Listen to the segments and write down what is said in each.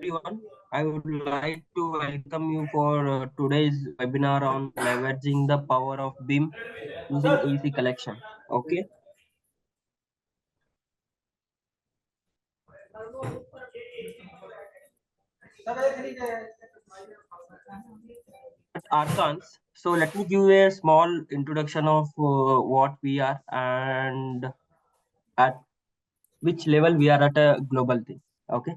everyone. I would like to welcome you for today's webinar on leveraging the power of BIM using AC collection. Okay. At Archons, so let me give you a small introduction of what we are and at which level we are at a global thing. Okay.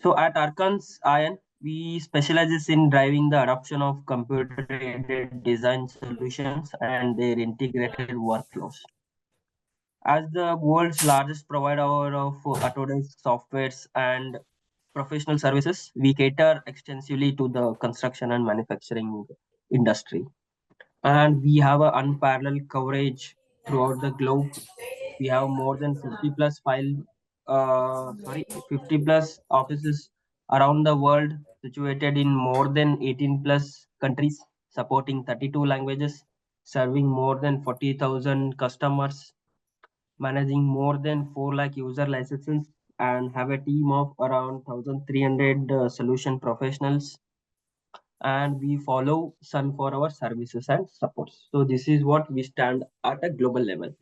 So at Archons Iron, we specializes in driving the adoption of computer-aided design solutions and their integrated workflows. As the world's largest provider of Autodesk softwares and professional services, we cater extensively to the construction and manufacturing industry. And we have an unparalleled coverage throughout the globe. We have more than 50 plus offices around the world, situated in more than 18 plus countries, supporting 32 languages, serving more than 40,000 customers, managing more than 4 lakh user licenses, and have a team of around 1,300 solution professionals. And we follow Sun for our services and supports. So this is what we stand at a global level.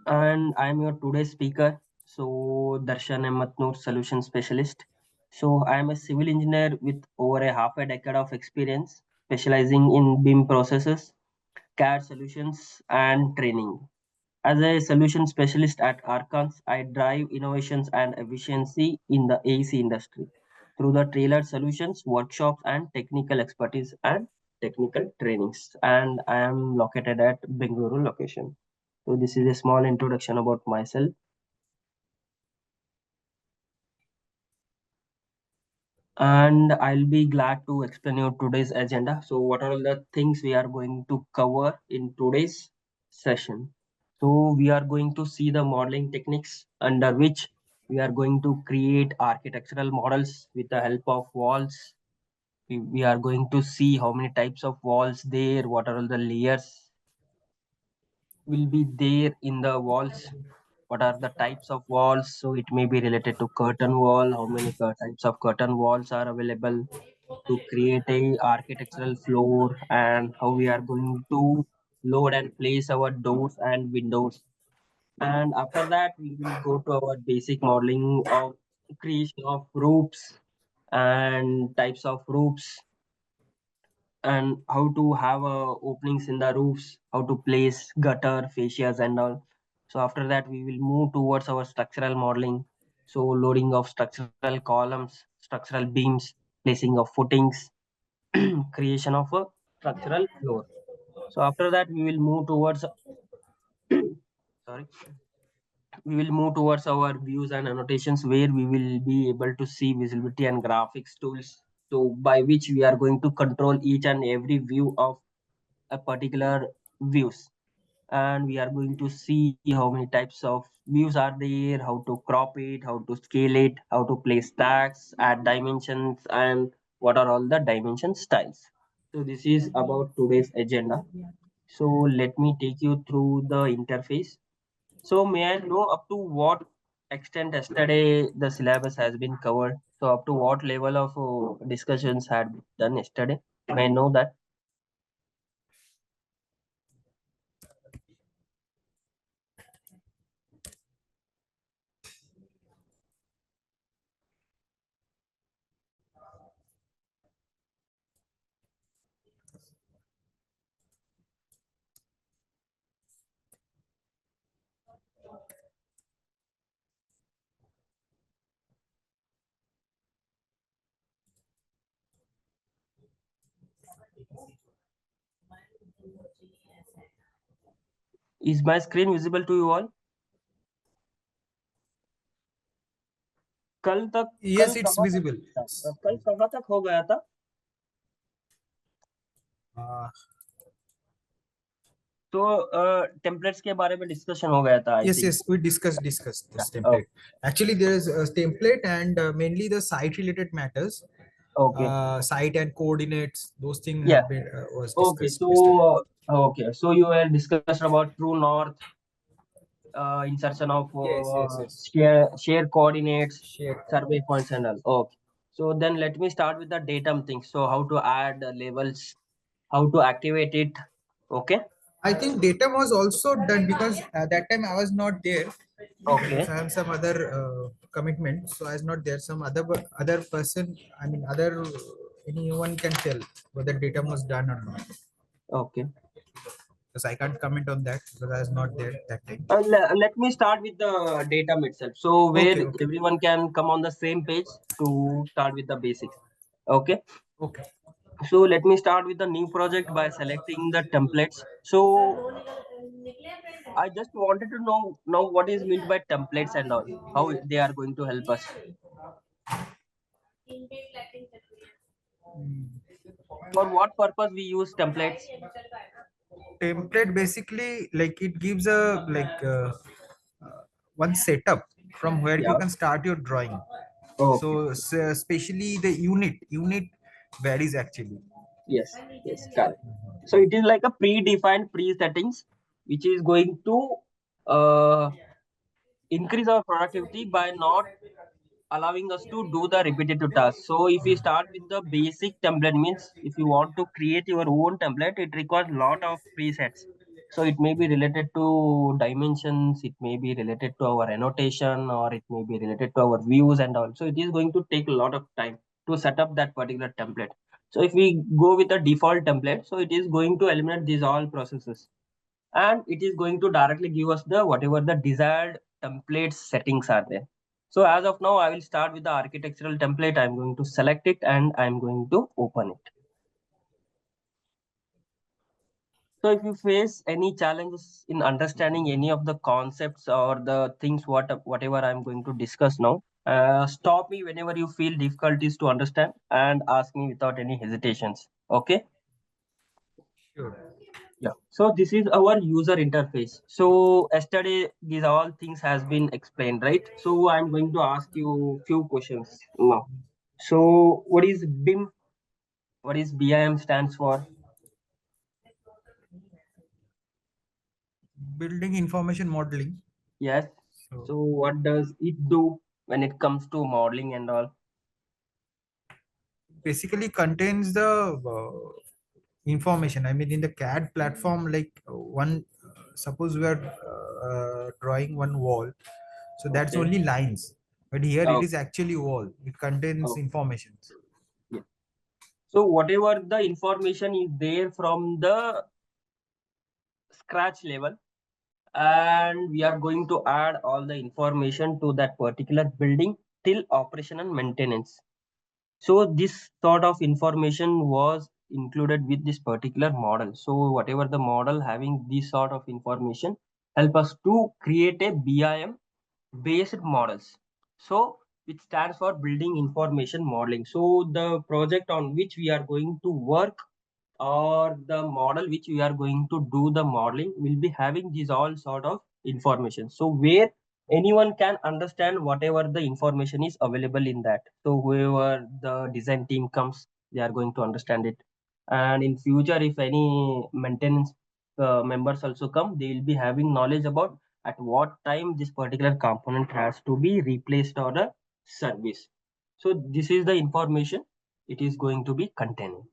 And I'm your today's speaker. So Darshan Matnoor, solution specialist. So I'm a civil engineer with over a half a decade of experience, specializing in BIM processes, CAD solutions, and training. As a solution specialist at Archons, I drive innovations and efficiency in the AC industry through the tailored solutions, workshops, and technical expertise and technical trainings. And I am located at Bengaluru location. So this is a small introduction about myself. And I'll be glad to explain you today's agenda. So what are all the things we are going to cover in today's session? So we are going to see the modeling techniques under which we are going to create architectural models with the help of walls. We are going to see how many types of walls there, what are all the layers will be there in the walls, what are the types of walls. So it may be related to curtain wall, how many types of curtain walls are available to create a architectural floor, and how we are going to load and place our doors and windows. And after that, we will go to our basic modeling of creation of roofs and types of roofs, and how to have openings in the roofs, how to place gutter, fascias, and all. So after that, we will move towards our structural modeling. So loading of structural columns, structural beams, placing of footings, creation of a structural floor. So after that, we will move towards sorry, we will move towards our views and annotations, where we will be able to see visibility and graphics tools. So by which we are going to control each and every view of a particular views, and we are going to see how many types of views are there, how to crop it, how to scale it, how to place tags, add dimensions, and what are all the dimension styles. So this is about today's agenda. So let me take you through the interface. So may I know up to what extent yesterday the syllabus has been covered? So up to what level of discussions had been done yesterday? May I know that? Is my screen visible to you all? कल तक Yes, it's visible. कल कहाँ तक हो गया था? तो templates के बारे में डिस्कशन हो गया था. Yes, we discussed this template. Actually, there is a template and mainly the site related matters. Okay. Site and coordinates, those things Yeah. have been was Okay. discussed yesterday. So you were discussed about true north insertion of Yes, yes, yes. share coordinates, Share. survey points, and all. Okay. So then let me start with the datum thing. So how to add labels, how to activate it. Okay. I think data was also done because at that time I was not there because Okay. I have some other commitment, so I was not there. Some other person, I mean, other anyone can tell whether data was done or not. Okay. Because I can't comment on that because I was not there that time. Let me start with the datum itself. So where Okay, okay, everyone can come on the same page to start with the basics. Okay. okay. So let me start with the new project by selecting the templates. So I just wanted to know what is meant by templates and all, how they are going to help us. For what purpose we use templates? Template basically like it gives a one setup from where you Yeah. can start your drawing. Okay. So, especially the unit varies actually. Yes. Yes. Correct. So it is like a predefined pre-settings, which is going to uh, increase our productivity by not allowing us to do the repetitive tasks. So if we start with the basic template, means if you want to create your own template, it requires lot of presets. So it may be related to dimensions, it may be related to our annotation, or it may be related to our views and all. So it is going to take a lot of time to set up that particular template. So if we go with the default template, so it is going to eliminate these all processes, and it is going to directly give us the whatever the desired template settings are there. So as of now, I will start with the architectural template. I'm going to select it and I'm going to open it. So if you face any challenges in understanding any of the concepts or the things whatever I'm going to discuss now, stop me whenever you feel difficulties to understand and ask me without any hesitations. Okay. Sure. Yeah. So this is our user interface. So yesterday these all things has been explained, right? So I'm going to ask you few questions now. So what is BIM? What is BIM stands for? Building information modeling. Yes. So So what does it do when it comes to modeling and all? basically contains the information. I mean, in the CAD platform, like one, suppose we are drawing one wall, so that's Okay. only lines. But here it Oh, is actually wall. It contains oh, information. yeah. So whatever the information is there from the scratch level, and we are going to add all the information to that particular building till operation and maintenance. So this sort of information was included with this particular model. So whatever the model having this sort of information help us to create a BIM based models. So it stands for building information modeling. So the project on which we are going to work, or the model which we are going to do the modeling, will be having these all sort of information, so where anyone can understand whatever the information is available in that. So whoever the design team comes, they are going to understand it, and in future if any maintenance members also come, they will be having knowledge about at what time this particular component has to be replaced or a service. So this is the information it is going to be containing.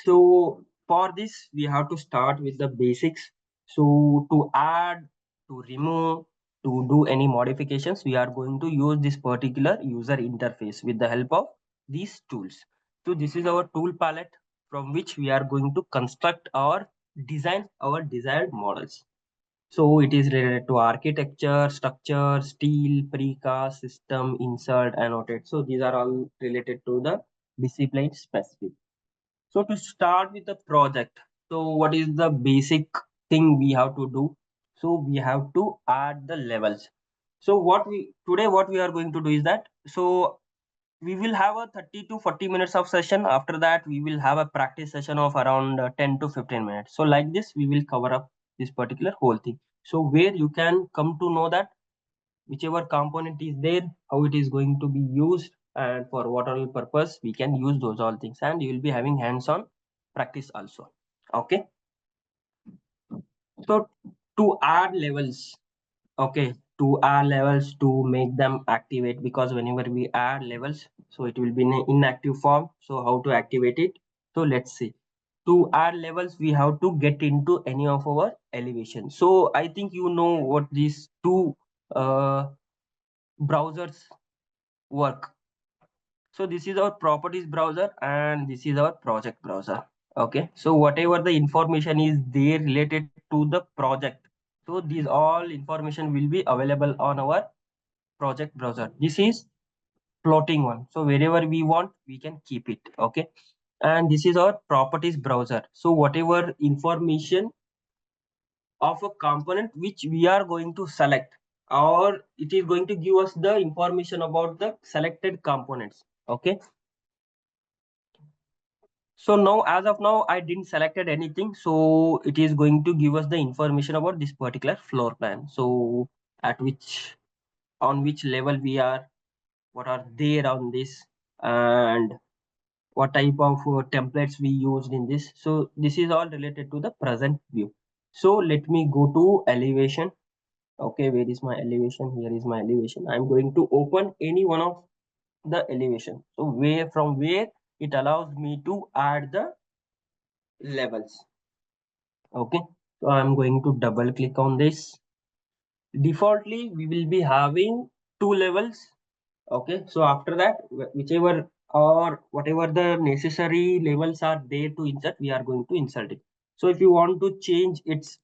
So for this, we have to start with the basics. So to add, to remove, to do any modifications, we are going to use this particular user interface with the help of these tools. So this is our tool palette from which we are going to construct or design our desired models. So it is related to architecture, structure, steel, precast, system, insert, annotate. So these are all related to the discipline specific. So to start with the project, so what is the basic thing we have to do? So we have to add the levels. So what we are going to do is that, so we will have a 30 to 40 minutes of session. After that, we will have a practice session of around 10 to 15 minutes. So like this, we will cover up this particular whole thing. So where you can come to know that whichever component is there, how it is going to be used, and for what all purpose we can use those all things, and you will be having hands-on practice also. Okay. So to add levels. Okay, to add levels to make them activate, because whenever we add levels, so it will be in an inactive form. So how to activate it? So let's see. To add levels, we have to get into any of our elevation. So I think you know what these two uh, browsers work. So this is our properties browser and this is our project browser. Okay, so whatever the information is there related to the project, so these all information will be available on our project browser. This is plotting one, so wherever we want we can keep it. Okay, and this is our properties browser. So whatever information of a component which we are going to select, or it is going to give us the information about the selected components. Okay, so now as of now I didn't selected anything, so it is going to give us the information about this particular floor plan. So at which, on which level we are, what are there on this, and what type of templates we used in this. So this is all related to the present view. So let me go to elevation. Okay, where is my elevation? Here is my elevation. I'm going to open any one of the elevation. So where, from where it allows me to add the levels. Okay, so I'm going to double click on this. Defaultly we will be having two levels. Okay, so after that, whichever or whatever the necessary levels are there to insert, we are going to insert it. So if you want to change its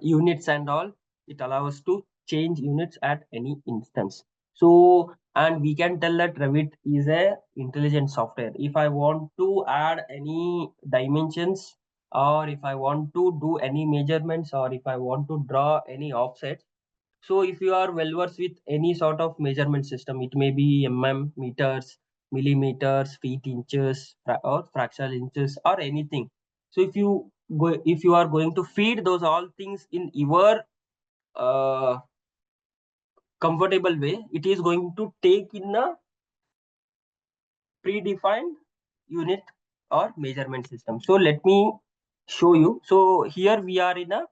units and all, it allows to change units at any instance. So, and we can tell that Revit is a intelligent software. If I want to add any dimensions, or if I want to do any measurements, or if I want to draw any offsets, so if you are well versed with any sort of measurement system, it may be meters, millimeters, feet, inches, or fractional inches, or anything. So if you are going to feed those all things in your uh, comfortable way, it is going to take in a predefined unit or measurement system. So let me show you. So here we are in a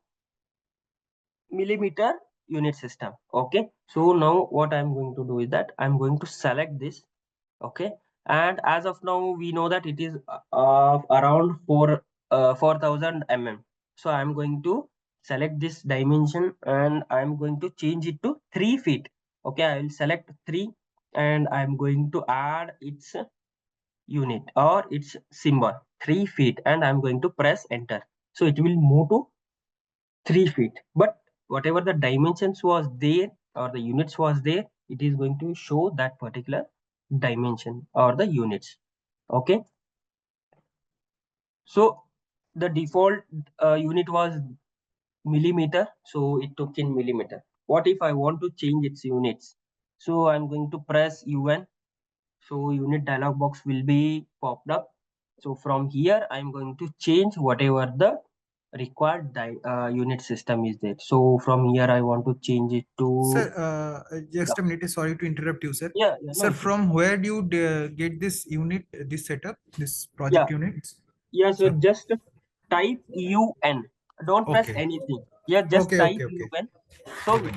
millimeter unit system. Okay, so now what I'm going to do is that I'm going to select this. Okay, and as of now we know that it is around 4000 mm. So I'm going to select this dimension and I'm going to change it to 3 feet. Okay, I will select 3 and I'm going to add its unit or its symbol 3 feet, and I'm going to press enter. So it will move to 3 feet, but whatever the dimensions was there or the units was there, it is going to show that particular dimension or the units. Okay, so the default unit was millimeter, so it took in millimeter. What if I want to change its units? So I'm going to press UN. So unit dialog box will be popped up. So from here I'm going to change whatever the required unit system is there. So from here I want to change it Sir, to, just a minute. Sorry to interrupt you, sir. yeah, no Sir, issue. from where do you get this unit, this setup, this Yeah, project units? yeah. So Sir. just type UN. Don't press Okay. anything. Yeah, just Okay. type Okay. Okay. UN. So Even.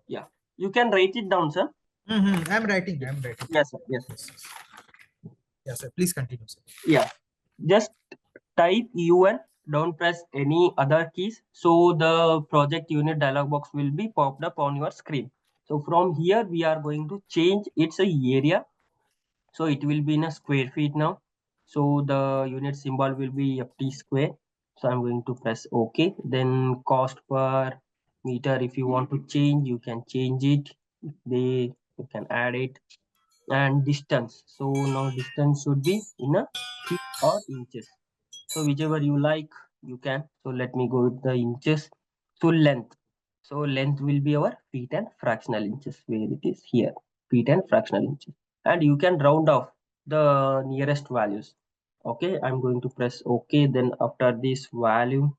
yeah, you can write it down, sir. I'm writing. I'm writing. Yes, sir. Yes, sir. Yes. Yes. Yeah, sir. Please continue, sir. Yeah, just type UN. Don't press any other keys. So the project unit dialog box will be popped up on your screen. So from here we are going to change its area. So it will be in a square feet now. So the unit symbol will be ft square. So I'm going to press OK. Then cost per meter, if you want to change, you can change it. They, you can add it. And distance. So now distance should be in a feet or inches. So whichever you like, you can. So let me go with the inches. So length. So length will be our feet and fractional inches, where it is here, feet and fractional inches. And you can round off the nearest values. Okay, I'm going to press OK. Then after this value,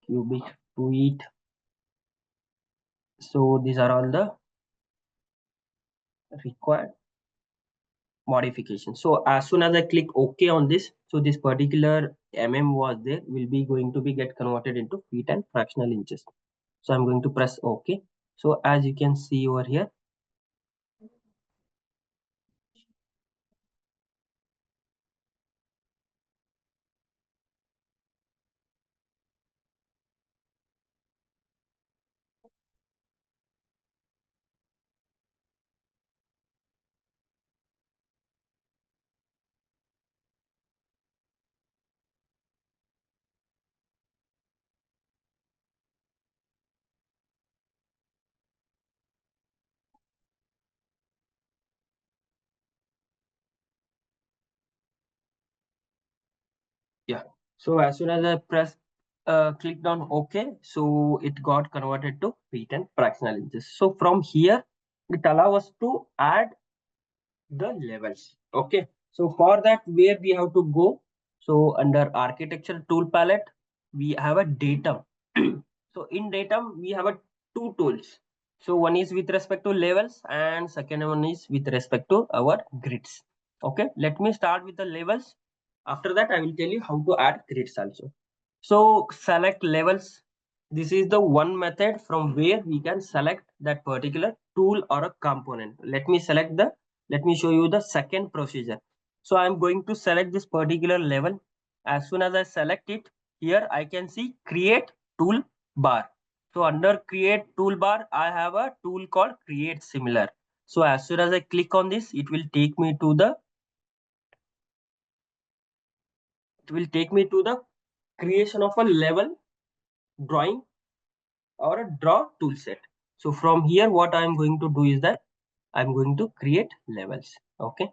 cubic feet. So these are all the required. modification. So as soon as I click OK on this, so this particular was there will be going to be get converted into feet and fractional inches. So I'm going to press OK. So as you can see over here, yeah. So as soon as I press clicked on OK, so it got converted to feet and fractional inches. So from here, it allows us to add the levels. Okay. So for that, where we have to go? So under architecture tool palette, we have a datum. So in datum, we have a two tools. So one is with respect to levels and second one is with respect to our grids. Okay. Let me start with the levels. After that, I will tell you how to add grids also. So select levels. This is the one method from where we can select that particular tool or a component. Let me show you the second procedure. So I'm going to select this particular level. As soon as I select it, here I can see create tool bar. So under create toolbar, I have a tool called create similar. So as soon as I click on this, it will take me to the creation of a level drawing or a draw tool set. So from here, what I'm going to do is that I'm going to create levels. Okay.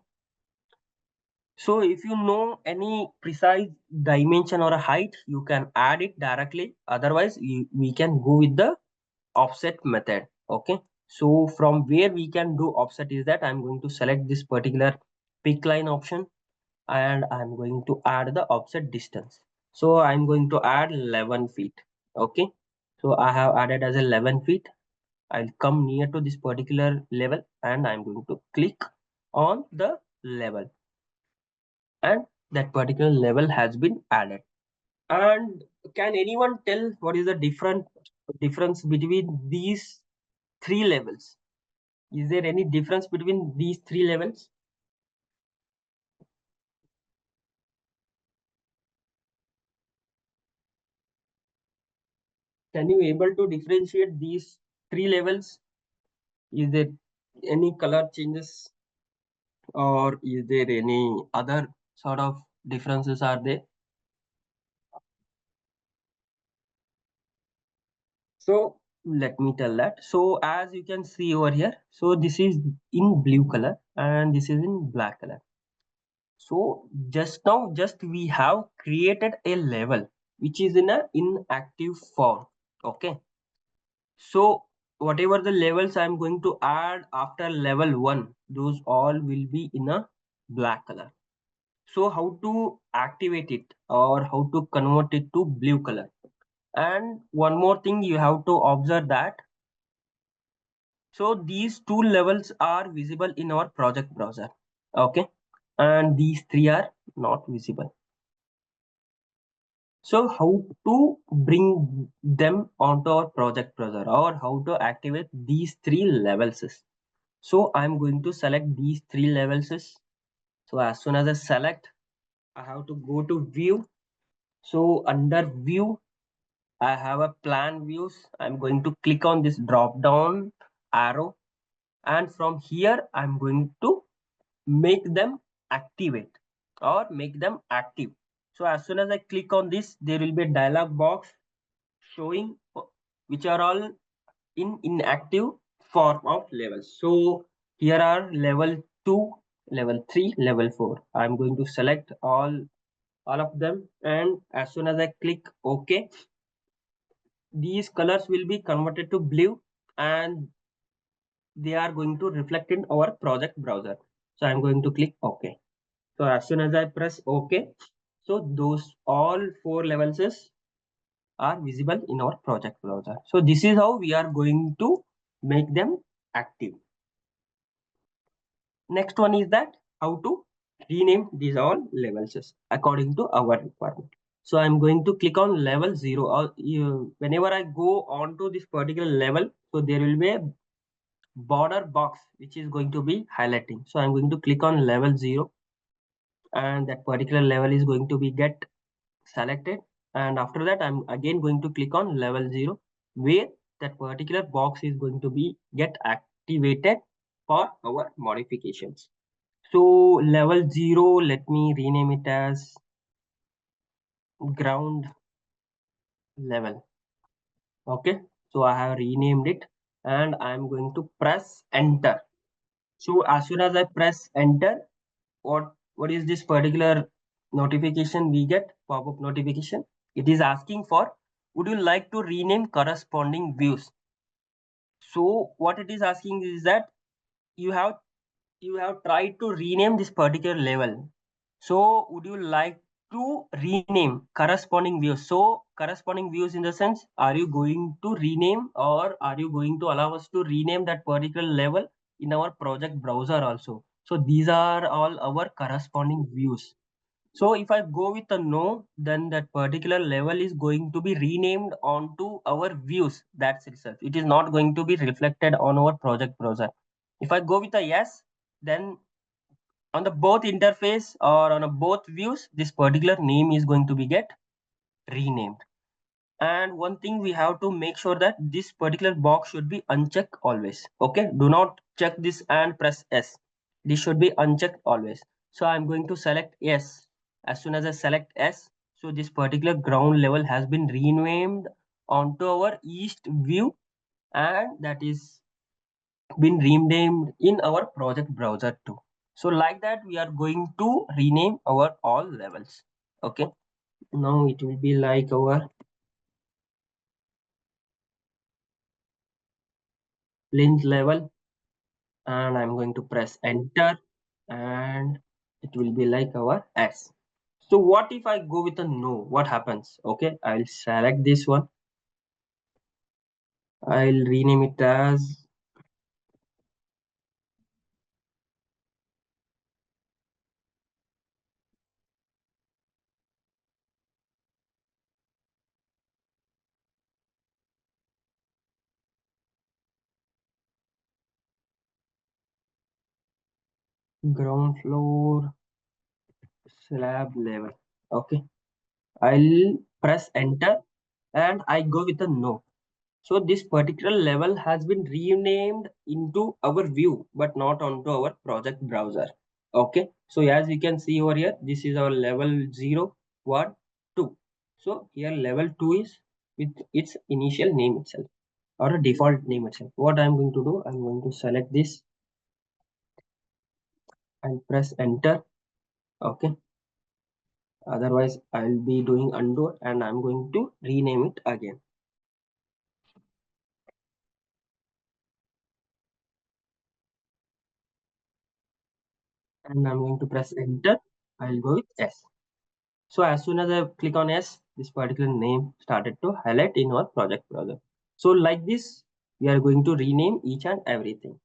So if you know any precise dimension or a height, you can add it directly. Otherwise, we can go with the offset method. Okay. So from where we can do offset is that I'm going to select this particular pick line option and I'm going to add the offset distance. So I'm going to add 11 feet. Okay. So I have added as 11 feet. I'll come near to this particular level and I'm going to click on the level and that particular level has been added. And can anyone tell what is the difference between these three levels? Is there any difference between these three levels? Can you able to differentiate these three levels? Is there any color changes or is there any other sort of differences are there? So let me tell that. So as you can see over here, so this is in blue color and this is in black color. So just now, just we have created a level which is in a inactive form. Okay. So whatever the levels I'm going to add after level one, those all will be in a black color. So how to activate it or how to convert it to blue color? And one more thing you have to observe that. So these two levels are visible in our project browser. Okay. And these three are not visible. So how to bring them onto our project browser or how to activate these three levels? So I'm going to select these three levels. So as soon as I select, I have to go to view. So under view, I have a plan views. I'm going to click on this drop down arrow. And from here, I'm going to make them activate or make them active. So as soon as I click on this, there will be a dialog box showing which are all in inactive form of levels. So here are level 2, level 3, level 4. I'm going to select all of them and as soon as I click OK, these colors will be converted to blue and they are going to reflect in our project browser. So I'm going to click OK. So as soon as I press OK, so those all four levels are visible in our project browser. So this is how we are going to make them active. Next one is that how to rename these all levels according to our requirement. So I'm going to click on level 0, or whenever I go on to this particular level, so there will be a border box which is going to be highlighting. So I'm going to click on level 0, and that particular level is going to be get selected, and after that I'm again going to click on level 0, where that particular box is going to be get activated for our modifications. So level 0, let me rename it as ground level. Okay, so I have renamed it, and I'm going to press enter. So as soon as I press enter, what is this particular notification we get? Pop-up notification. It is asking for, would you like to rename corresponding views? So what it is asking is that you have you have tried to rename this particular level. So would you like to rename corresponding views? So corresponding views in the sense, are you going to rename, or are you going to allow us to rename that particular level in our project browser also? So these are all our corresponding views. So if I go with a no, then that particular level is going to be renamed onto our views. That's itself. It is not going to be reflected on our project browser. If I go with a yes, then on the both interface or on a both views, this particular name is going to be get renamed. And one thing we have to make sure that this particular box should be unchecked always. Okay, do not check this and press S. This should be unchecked always. So I'm going to select yes. As soon as I select S, so this particular ground level has been renamed onto our east view, and that is been renamed in our project browser too. So like that, we are going to rename our all levels. Okay, now it will be like our link level, and I'm going to press enter, and it will be like our S. So what if I go with a no? What happens? Okay, I'll select this one. I'll rename it as ground floor slab level. Okay, I'll press enter, and I go with a no. So this particular level has been renamed into our view, but not onto our project browser. Okay. So as you can see over here, this is our level 0, 1, 2. So here level 2 is with its initial name itself, or a default name itself. What I'm going to do, I'm going to select this and press enter. Okay. Otherwise, I'll be doing undo, and I'm going to rename it again. And I'm going to press enter. I'll go with S. So as soon as I click on S, this particular name started to highlight in our project browser. So like this, we are going to rename each and everything.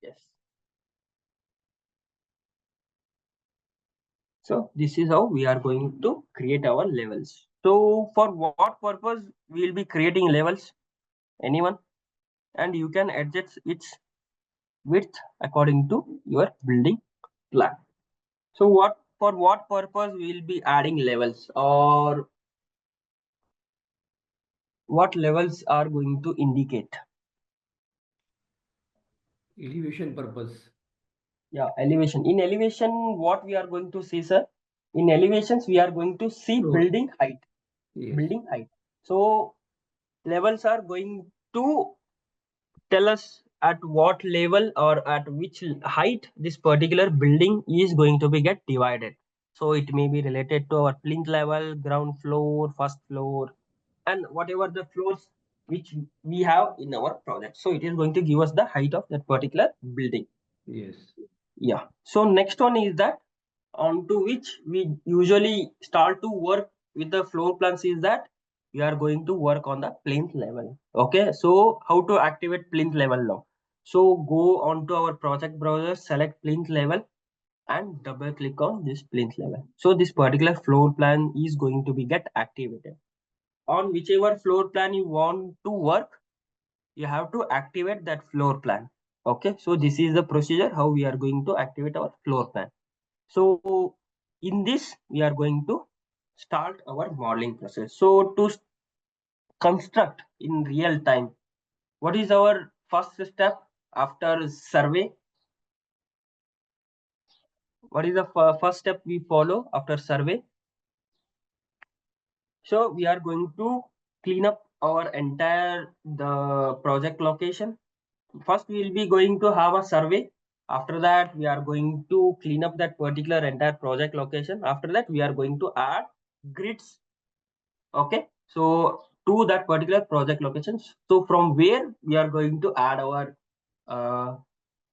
Yes. So this is how we are going to create our levels. So for what purpose we will be creating levels? Anyone? And you can adjust its width according to your building plan. So what purpose we will be adding levels, or what levels are going to indicate? Elevation purpose. Yeah, elevation. In elevation, what we are going to see, sir? In elevations, we are going to see Floor. building height. Yes. Building height. So levels are going to tell us at what level or at which height this particular building is going to be get divided. So it may be related to our plinth level, ground floor, first floor, and whatever the floors which we have in our project. So it is going to give us the height of that particular building. Yes. Yeah. So next one is that onto which we usually start to work with the floor plans is that we are going to work on the plinth level. Okay. So how to activate plinth level now? So go onto our project browser, select plinth level and double click on this plinth level. So this particular floor plan is going to be get activated. On whichever floor plan you want to work, you have to activate that floor plan. Okay, so this is the procedure how we are going to activate our floor plan. So in this we are going to start our modeling process. So to construct in real time, what is our first step after survey? What is the first step we follow after survey? So we are going to clean up our entire the project location. First we will be going to have a survey. After that we are going to clean up that particular entire project location. After that we are going to add grids. Okay, so to that particular project locations. So from where we are going to add our uh,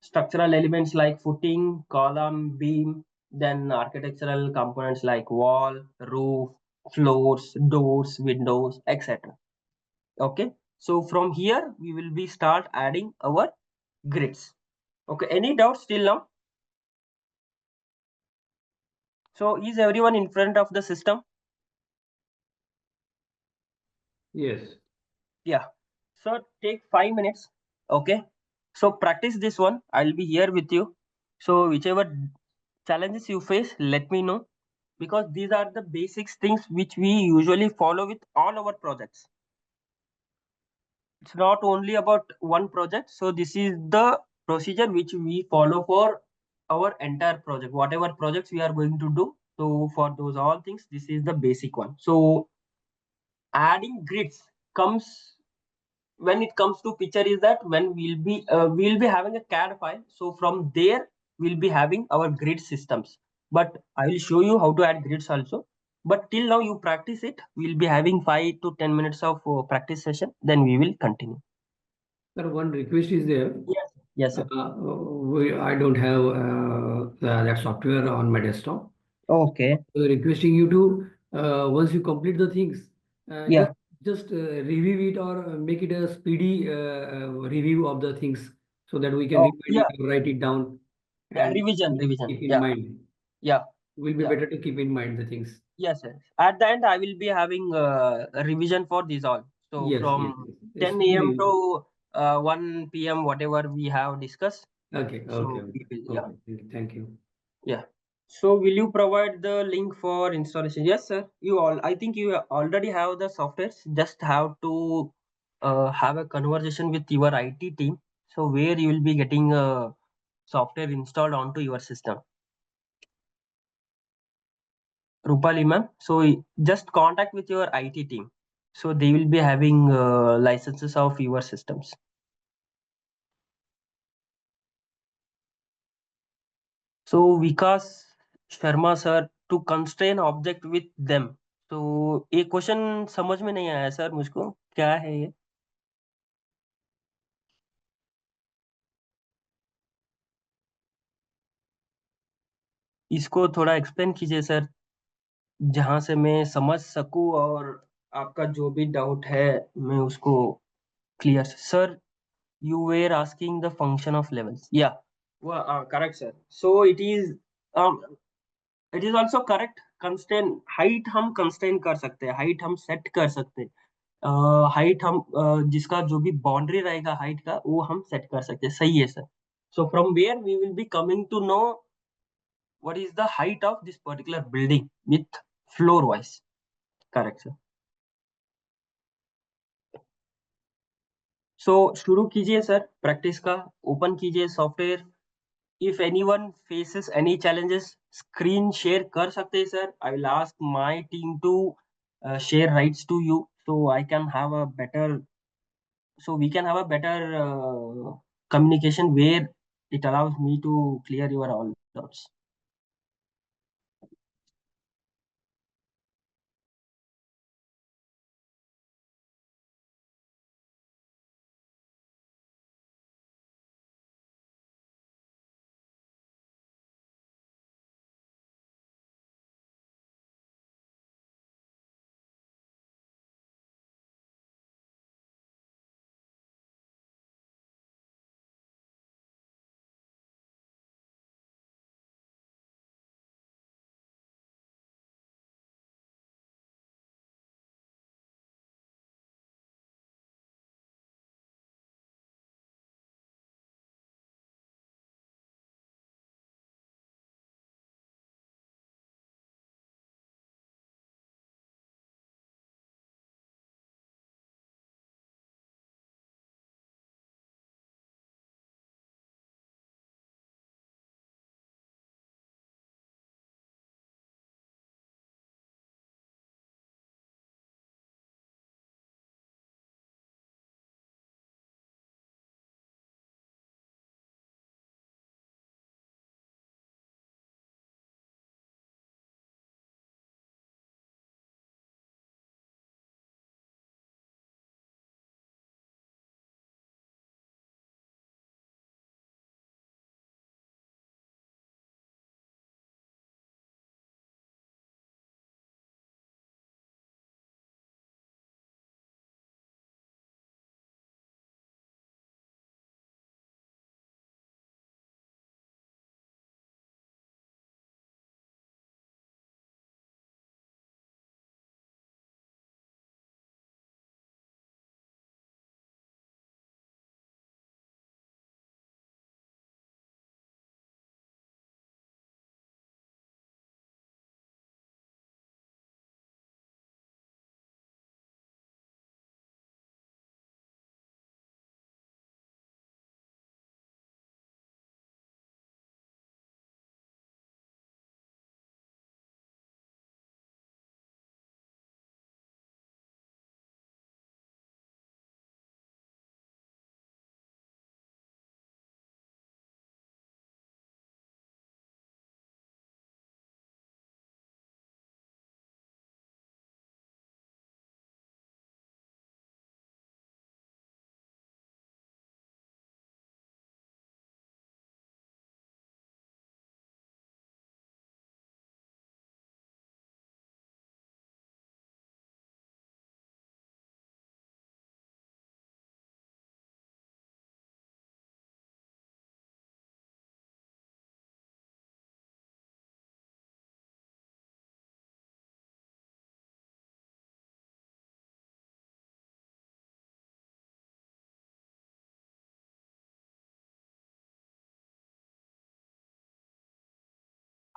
structural elements like footing, column, beam, then architectural components like wall, roof, floors, doors, windows, etc. Okay, so from here we will be start adding our grids. Okay, any doubts till now? So is everyone in front of the system? Yes. Yeah. So take 5 minutes. Okay. So practice this one. I'll be here with you. So whichever challenges you face, let me know, because these are the basics things which we usually follow with all our projects. It's not only about one project. So this is the procedure which we follow for our entire project. Whatever projects we are going to do. So for those all things, this is the basic one. So adding grids comes when it comes to picture is that when we'll be having a CAD file. So from there we'll be having our grid systems. But I will show you how to add grids also. But till now you practice it. We'll be having 5 to 10 minutes of practice session. Then we will continue. Sir, one request is there. Yes. Yes, sir. I don't have that software on my desktop. Okay. Requesting you to once you complete the things, Yeah. just review it or make it a speedy review of the things so that we can Oh, remind yeah. it, write it down, Yeah. and Revision. Revision. keep in Yeah. mind. Yeah. Will be Yeah. better to keep in mind the things. Yes, sir. At the end, I will be having a revision for these all. So Yes, yes, from yes. 10 Speedy a.m. review. to 1 p.m. whatever we have discussed. Okay, okay, So okay, we will, yeah, okay. Thank you. yeah. So will you provide the link for installation? Yes, sir. You all, I think you already have the software. Just have to have a conversation with your IT team. So where you will be getting a software installed onto your system. Rupali ma'am. So just contact with your IT team. So they will be having licenses of your systems. So Vikas Sharma sir, to constrain object with them. तो ये question समझ में नहीं आया sir मुझको, क्या है ये? इसको थोड़ा एक्सप्लेन कीजिए सर, जहाँ से मैं समझ सकूँ और आपका जो भी डाउट है मैं उसको clear sir. You were asking the function of levels. Yeah. Well, correct, sir. So um, it is also correct. Constraint height हम constrain कर सकते हैं, height हम set कर सकते हैं. हाइट हम जिसका जो भी बाउंड्री रहेगा हाइट का वो हम सेट कर सकते हैं. सही है sir. So from where we will be coming to know what is the height of this particular building with floor wise. Correct sir. So शुरू कीजिए सर प्रैक्टिस का. ओपन कीजिए software. If anyone faces any challenges screen share कर सकते हैं sir. I will ask my team to share rights to you so I can have a better, so we can have a better communication where it allows me to clear your all doubts.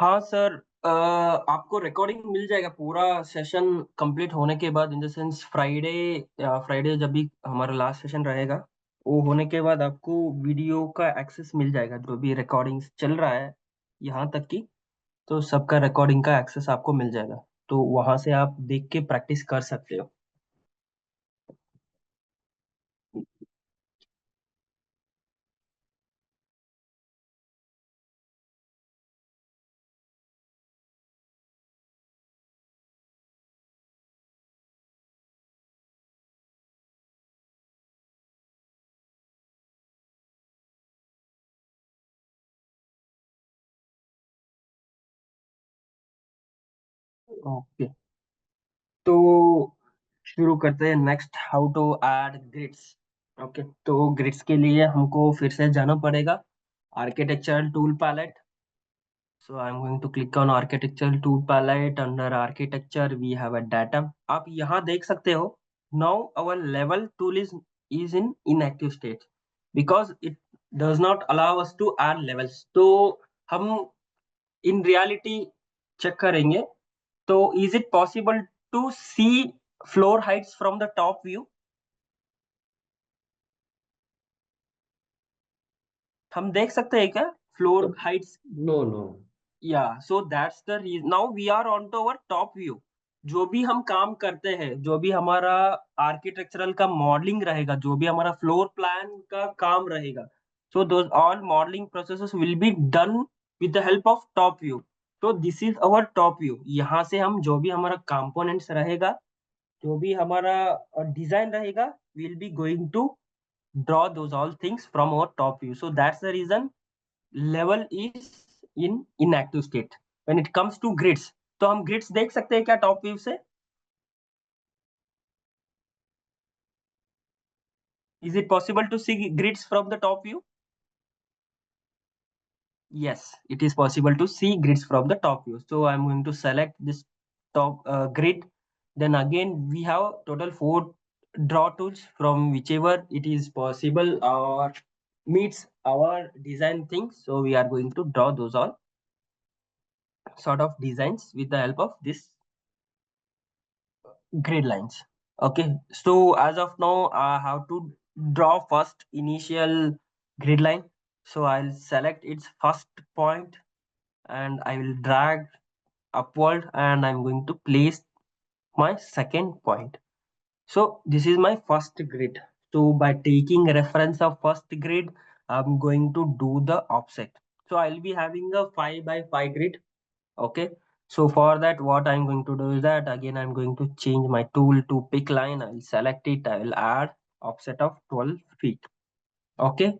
हाँ sir, आपको recording मिल जाएगा पूरा session complete होने के बाद, in the sense Friday, Friday जब भी हमारा लास्ट सेशन रहेगा, वो होने के बाद आपको वीडियो का एक्सेस मिल जाएगा, जो भी रिकॉर्डिंग चल रहा है यहाँ तक की, तो सबका रिकॉर्डिंग का एक्सेस आपको मिल जाएगा, तो वहां से आप देख के प्रैक्टिस कर सकते हो। ओके, तो शुरू करते हैं next, how to add grids. Okay, तो ग्रिड्स के लिए हमको फिर से जाना पड़ेगा architectural tool palette. So I'm going to click on architectural tool palette. Under architecture, we have a data. आप यहाँ देख सकते हो. Now our level tool is in inactive state because it does not allow us to add levels. तो हम in reality check करेंगे. तो is it possible to see floor heights from the top view? हम देख सकते हैं क्या floor heights? No, no. So that's the reason. Now we are on to our top view. जो भी हम काम करते हैं, जो भी हमारा आर्किटेक्चरल का मॉडलिंग रहेगा, जो भी हमारा फ्लोर प्लान का काम रहेगा, so those all modelling processes will be done with the help of top view. तो this is our top view. यहाँ से हम जो भी हमारा कंपोनेंट्स रहेगा, जो भी हमारा डिजाइन रहेगा, will be going to draw those all things from our top view. So that's the reason level is in inactive state when it comes to grids. तो हम ग्रिड्स देख सकते हैं क्या टॉप व्यू से? Is it possible to see grids from the top view? Yes, it is possible to see grids from the top view. So I'm going to select this top grid. Then again we have total 4 draw tools from whichever it is possible or meets our design things. So we are going to draw those all sort of designs with the help of this grid lines. Okay, so as of now, I have to draw first initial grid line. So I'll select its first point and I will drag upward and I'm going to place my second point. So this is my first grid. So by taking reference of first grid, I'm going to do the offset. So I'll be having a 5 by 5 grid. Okay, so for that what I'm going to do is that again I'm going to change my tool to pick line. I'll select it, I will add offset of 12 feet. Okay,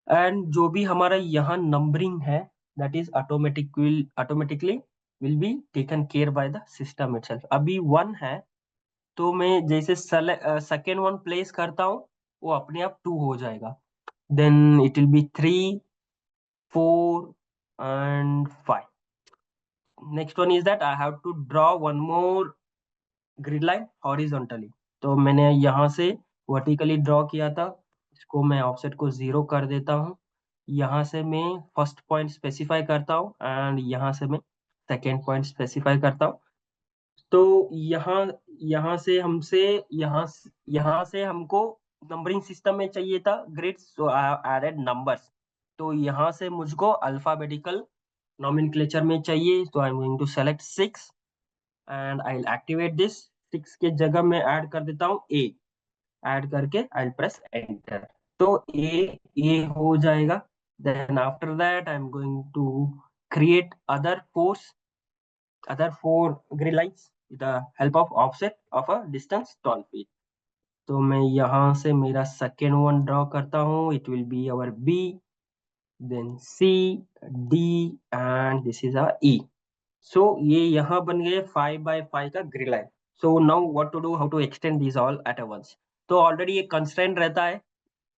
and जो भी हमारा यहाँ numbering है, that is automatically will be taken care by the system itself. अभी 1 है, तो मैं जैसे सेकेंड वन प्लेस करता हूँ, वो अपने आप 2 हो जाएगा. Then it will be 3, 4 and 5. Next one is that I have to draw one more grid line horizontally. तो मैंने यहाँ से वर्टिकली ड्रॉ किया था, इसको मैं ऑफसेट को 0 कर देता हूँ. यहाँ से मैं फर्स्ट पॉइंट स्पेसिफाई करता हूँ एंड यहाँ से मैं सेकेंड पॉइंट स्पेसिफाई करता हूँ. तो यहाँ यहाँ से हमसे यहाँ से हमको नंबरिंग सिस्टम में चाहिए था grids, so I added numbers. तो यहाँ से मुझको अल्फाबेटिकल नॉमेनक्लेचर में चाहिए, तो I am going to select 6 and I will activate this. 6 के जगह मैं ऐड कर देता हूँ ए. ऐड करके आई विल प्रेस एंटर. तो ए हो जाएगा. Then after that I am going to create other four grid lines with the help of offset of a distance 12 feet. तो मैं यहाँ से मेरा सेकेंड वन ड्रॉ करता हूँ. It will be our B, then C, D and this is our E. So ये यहाँ बन गए 5 by 5 का grid line. So now what to do, how to extend this all at once. तो already एक कंस्ट्रेंट रहता है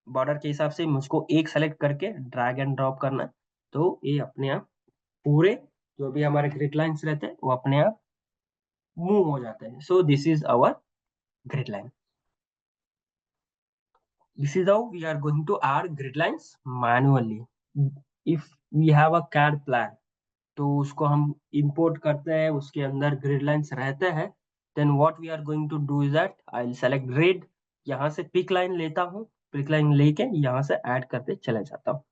border के हिसाब से, मुझको एक सेलेक्ट करके ड्रैग एंड ड्रॉप करना है. तो ये अपने आप पूरे जो भी हमारे ग्रिड लाइंस रहते हैं वो अपने आप मूव हो जाते हैं. So this is our grid line. This is how we are going to add grid lines manually. If we have a CAD plan, तो उसको हम इंपोर्ट करते हैं, उसके अंदर ग्रिड लाइंस रहते हैं। Then what we are going to do is that I will select grid, यहाँ से पिक लाइन लेता हूँ, पिक लाइन लेके यहाँ से ऐड करते चले जाता हूँ।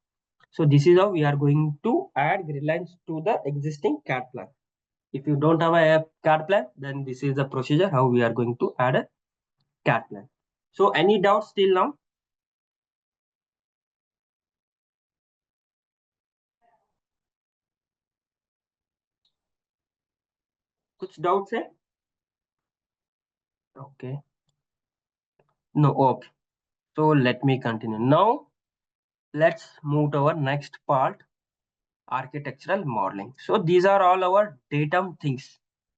So this is how we are going to add grid lines to the existing CAD plan. If you don't have a CAD plan, then this is the procedure how we are going to add a CAD plan. So any doubts till now? कुछ doubts है? Okay. No. Okay. So let me continue. Now let's move to our next part, architectural modeling. So these are all our datum things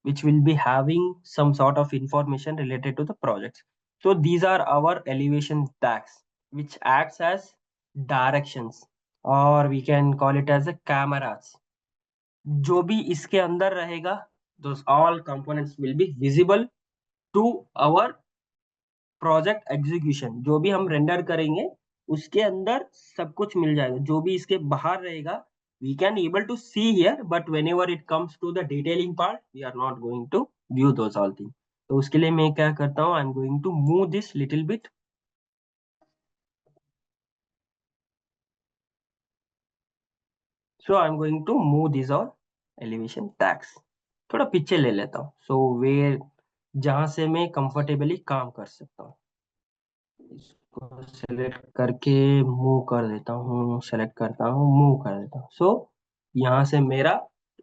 which will be having some sort of information related to the projects. So these are our elevation tags which acts as directions, or we can call it as a cameras. जो भी इसके अंदर रहेगा, those all components will be visible to our project execution. जो भी हम render करेंगे उसके अंदर सब कुछ मिल जाएगा, जो भी इसके बाहर रहेगा we can able to see here, but whenever it comes to the detailing part we are not going to view those all thing. तो उसके लिए मैं क्या करता हूँ, I am going to move this little bit. So I am going to move this all elevation tags, थोड़ा पीछे ले लेता हूँ, सो वे जहां से मैं कंफर्टेबली काम कर सकता हूँ। इसको सेलेक्ट करके मूव कर देता हूँ, सेलेक्ट करता हूँ, मूव कर देता हूँ। सो यहाँ से मेरा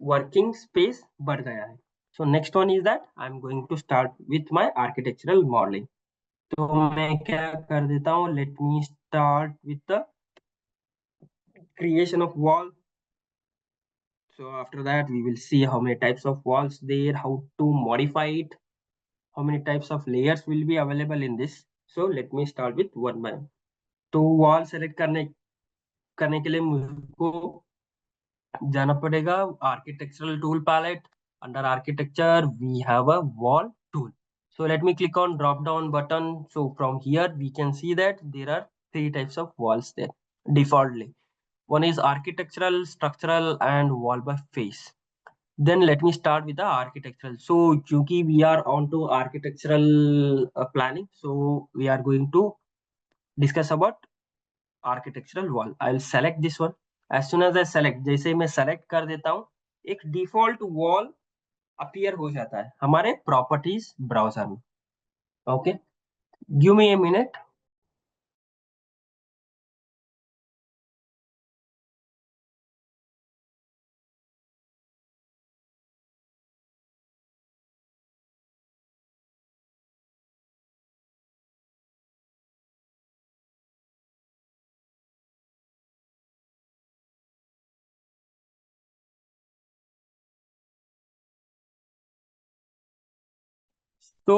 वर्किंग स्पेस बढ़ गया है। So next one is that I am going to start with my architectural modelling. तो मैं क्या कर देता हूँ, let me start with the creation of wall. So after that we will see how many types of walls there, how to modify it, how many types of layers will be available in this. So let me start with one by one. तो wall select करने के लिए मुझको जाना पड़ेगा architectural tool palette. Under architecture we have a wall tool. So let me click on drop down button. So from here we can see that there are three types of walls there defaultly. One is architectural, structural and wall by face. Then let me start with the architectural. So kyunki we are on to architectural planning, so we are going to discuss about architectural wall. I will select this one. As soon as I select, जैसे मैं select कर देता हूँ, एक default wall appear हो जाता है हमारे properties browser में. Okay, give me a minute. तो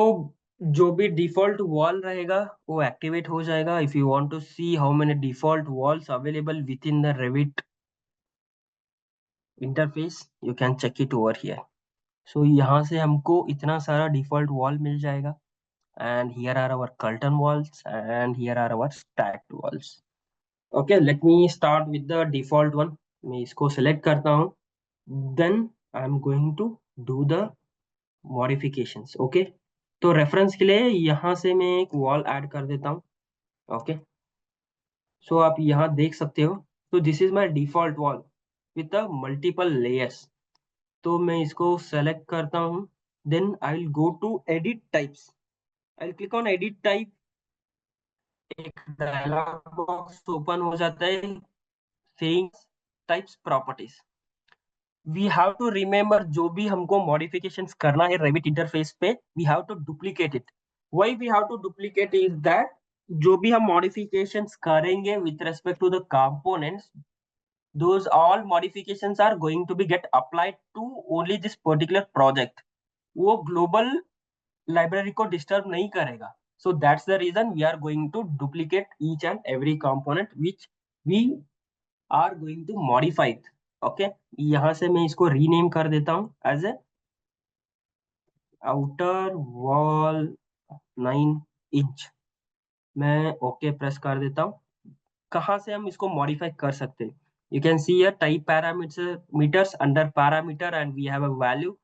जो भी डिफॉल्ट वॉल रहेगा वो एक्टिवेट हो जाएगा। If you want to see how many default walls available with in the Revit interface, you can check it over here. So यहाँ से हमको इतना सारा डिफॉल्ट वॉल मिल जाएगा, and here are our curtain walls and here are our stacked walls. Okay, let me start with the default one. मैं इसको select करता हूँ, then I'm going to do the modifications. Okay, तो reference के लिए यहाँ से मैं एक wall add कर देता हूँ। Okay, so आप यहाँ देख सकते हो, तो this is my default wall with the multiple layers. तो मैं इसको select करता हूँ, then I will go to edit types. I'll click on edit type. एक डायलॉग बॉक्स ओपन हो जाता है saying types properties. We have to remember जो भी हमको मॉडिफिकेशंस करना है रेविट इंटरफेस पे, we have to duplicate it. Why we have to duplicate is that जो भी हम मॉडिफिकेशंस करेंगे with respect to the components, those all modifications are going to be get applied to only this particular project. वो global library को disturb नहीं करेगा। So that's the reason we are going to duplicate each and every component which we are going to modify. Okay, यहाँ से मैं इसको rename कर देता हूँ as a outer wall 9 inch. मैं ओके प्रेस कर देता हूँ। कहाँ से हम इसको मॉडिफाई कर सकते हैं, You can see here type parameters under parameter and we have a value.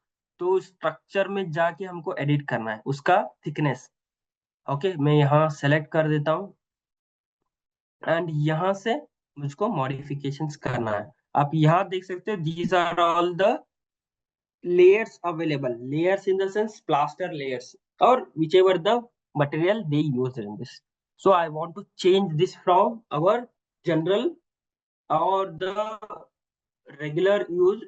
तो स्ट्रक्चर में जाके हमको एडिट करना है उसका थिकनेस। ओके, मैं यहाँ सेलेक्ट कर देता हूँ एंड यहाँ से मुझको मॉडिफिकेशंस करना है। आप यहाँ देख सकते हो these are all the layers available, layers in the sense plaster layers or whichever the material they use in this. So I want to change this from our general or the regular use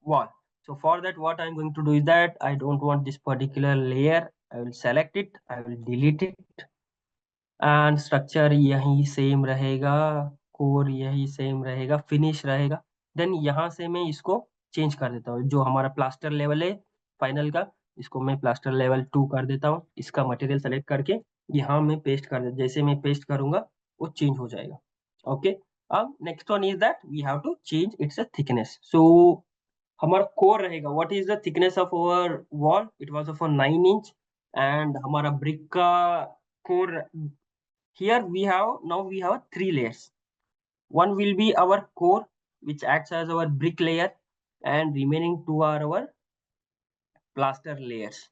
wall. So for that what I'm going to do is that I don't want this particular layer, I will select it, I will delete it and structure यही same रहेगा, core यही same रहेगा, finish रहेगा। Then यहाँ से मैं इसको change कर देता हूँ, जो हमारा प्लास्टर लेवल है फाइनल का, इसको मैं प्लास्टर लेवल 2 कर देता हूँ। इसका मटेरियल सेलेक्ट करके यहाँ मैं पेस्ट कर देता, जैसे मैं पेस्ट करूंगा वो चेंज हो जाएगा। ओके, अब next one is that we have to change its thickness. So हमारा कोर रहेगा, what is the thickness of our wall, it was of 9 inch. And हमारा ब्रिक का core, here we have 3 layers. One will be our core, which acts as our brick layer, and remaining 2 are our plaster layers.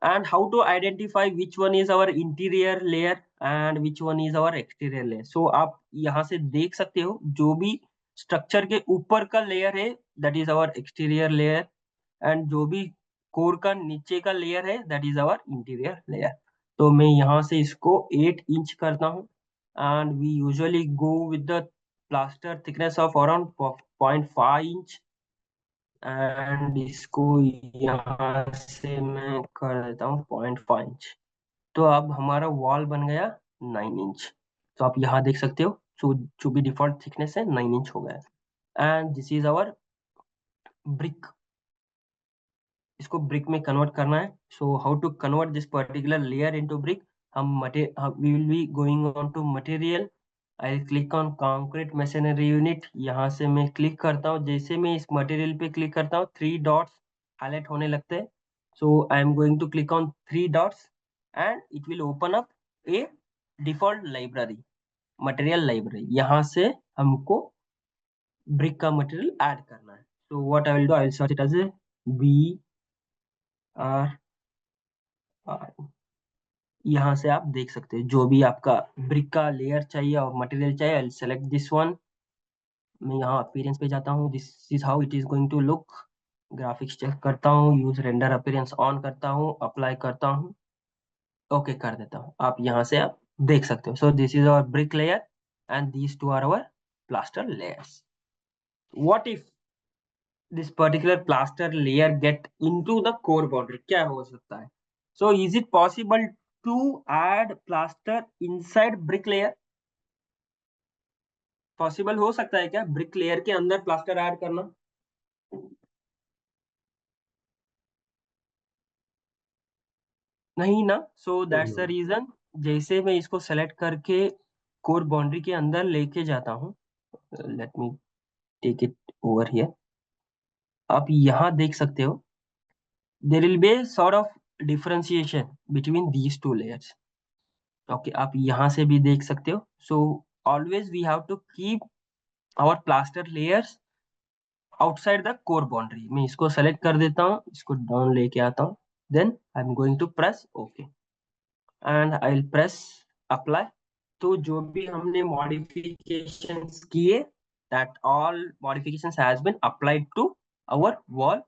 And how to identify which one is our interior layer and which one is our exterior layer? So आप यहाँ से देख सकते हो जो भी structure के ऊपर का लेयर है that is our exterior layer, and जो भी कोर का नीचे का लेयर है that is our interior layer. तो मैं यहाँ से इसको 8 इंच करता हूँ and we usually go with the plaster thickness of around 0.5 inch, and इसको यहाँ से मैं कर देता हूँ 0.5 इंच। तो अब हमारा वॉल बन गया 9 इंच। तो आप यहाँ देख सकते हो, जो भी डिफॉल्ट थिकनेस है 9 इंच हो गया। And this is our brick, इसको ब्रिक में कन्वर्ट करना है। So how to convert this particular layer into brick, हम we will be going on to material, I click on concrete machinery unit. यहाँ से मैं क्लिक करता हूँ, जैसे मैं इस मटेरियल पे क्लिक करता हूँ 3 डॉट्स हाईलाइट होने लगते हैं। So I am going to click on 3 dots and it will open up a default library, material library. यहाँ से हमको ब्रिक का मटेरियल ऐड करना है। So what I will do, I will search it as a B R, यहाँ से आप देख सकते हैं जो भी आपका ब्रिक का लेयर चाहिए और मटेरियल चाहिए, आई सेलेक्ट दिस वन। मैं यहाँ अपीयरेंस पे जाता हूँ, this is how it is going to look. Graphics check करता हूँ, यूज रेंडर अपीयरेंस ऑन करता हूँ, अप्लाई करता हूँ, ओके कर देता हूँ। आप यहाँ से आप देख सकते हो। So this is our brick layer and these two are our plaster layers. What if this particular plaster layer get into the core boundary, क्या हो सकता है? So is it possible to add plaster inside brick layer? Possible हो सकता है क्या brick layer के अंदर प्लास्टर ऐड करना? नहीं ना। सो दैट्स द रीजन, जैसे मैं इसको सेलेक्ट करके कोर बाउंड्री के अंदर लेके जाता हूँ, let me take it over here. आप यहाँ देख सकते हो there will be sort of differentiation between these two layers. Okay, आप यहाँ से भी देख सकते हो। So always we have to keep our plaster layers outside the core boundary. मैं इसको सेलेक्ट कर देता हूँ, इसको डाउन लेके आता हूँ, then I am going to press okay and I will press apply. तो जो भी हमने मॉडिफिकेशंस किए, that all modifications has been applied to our wall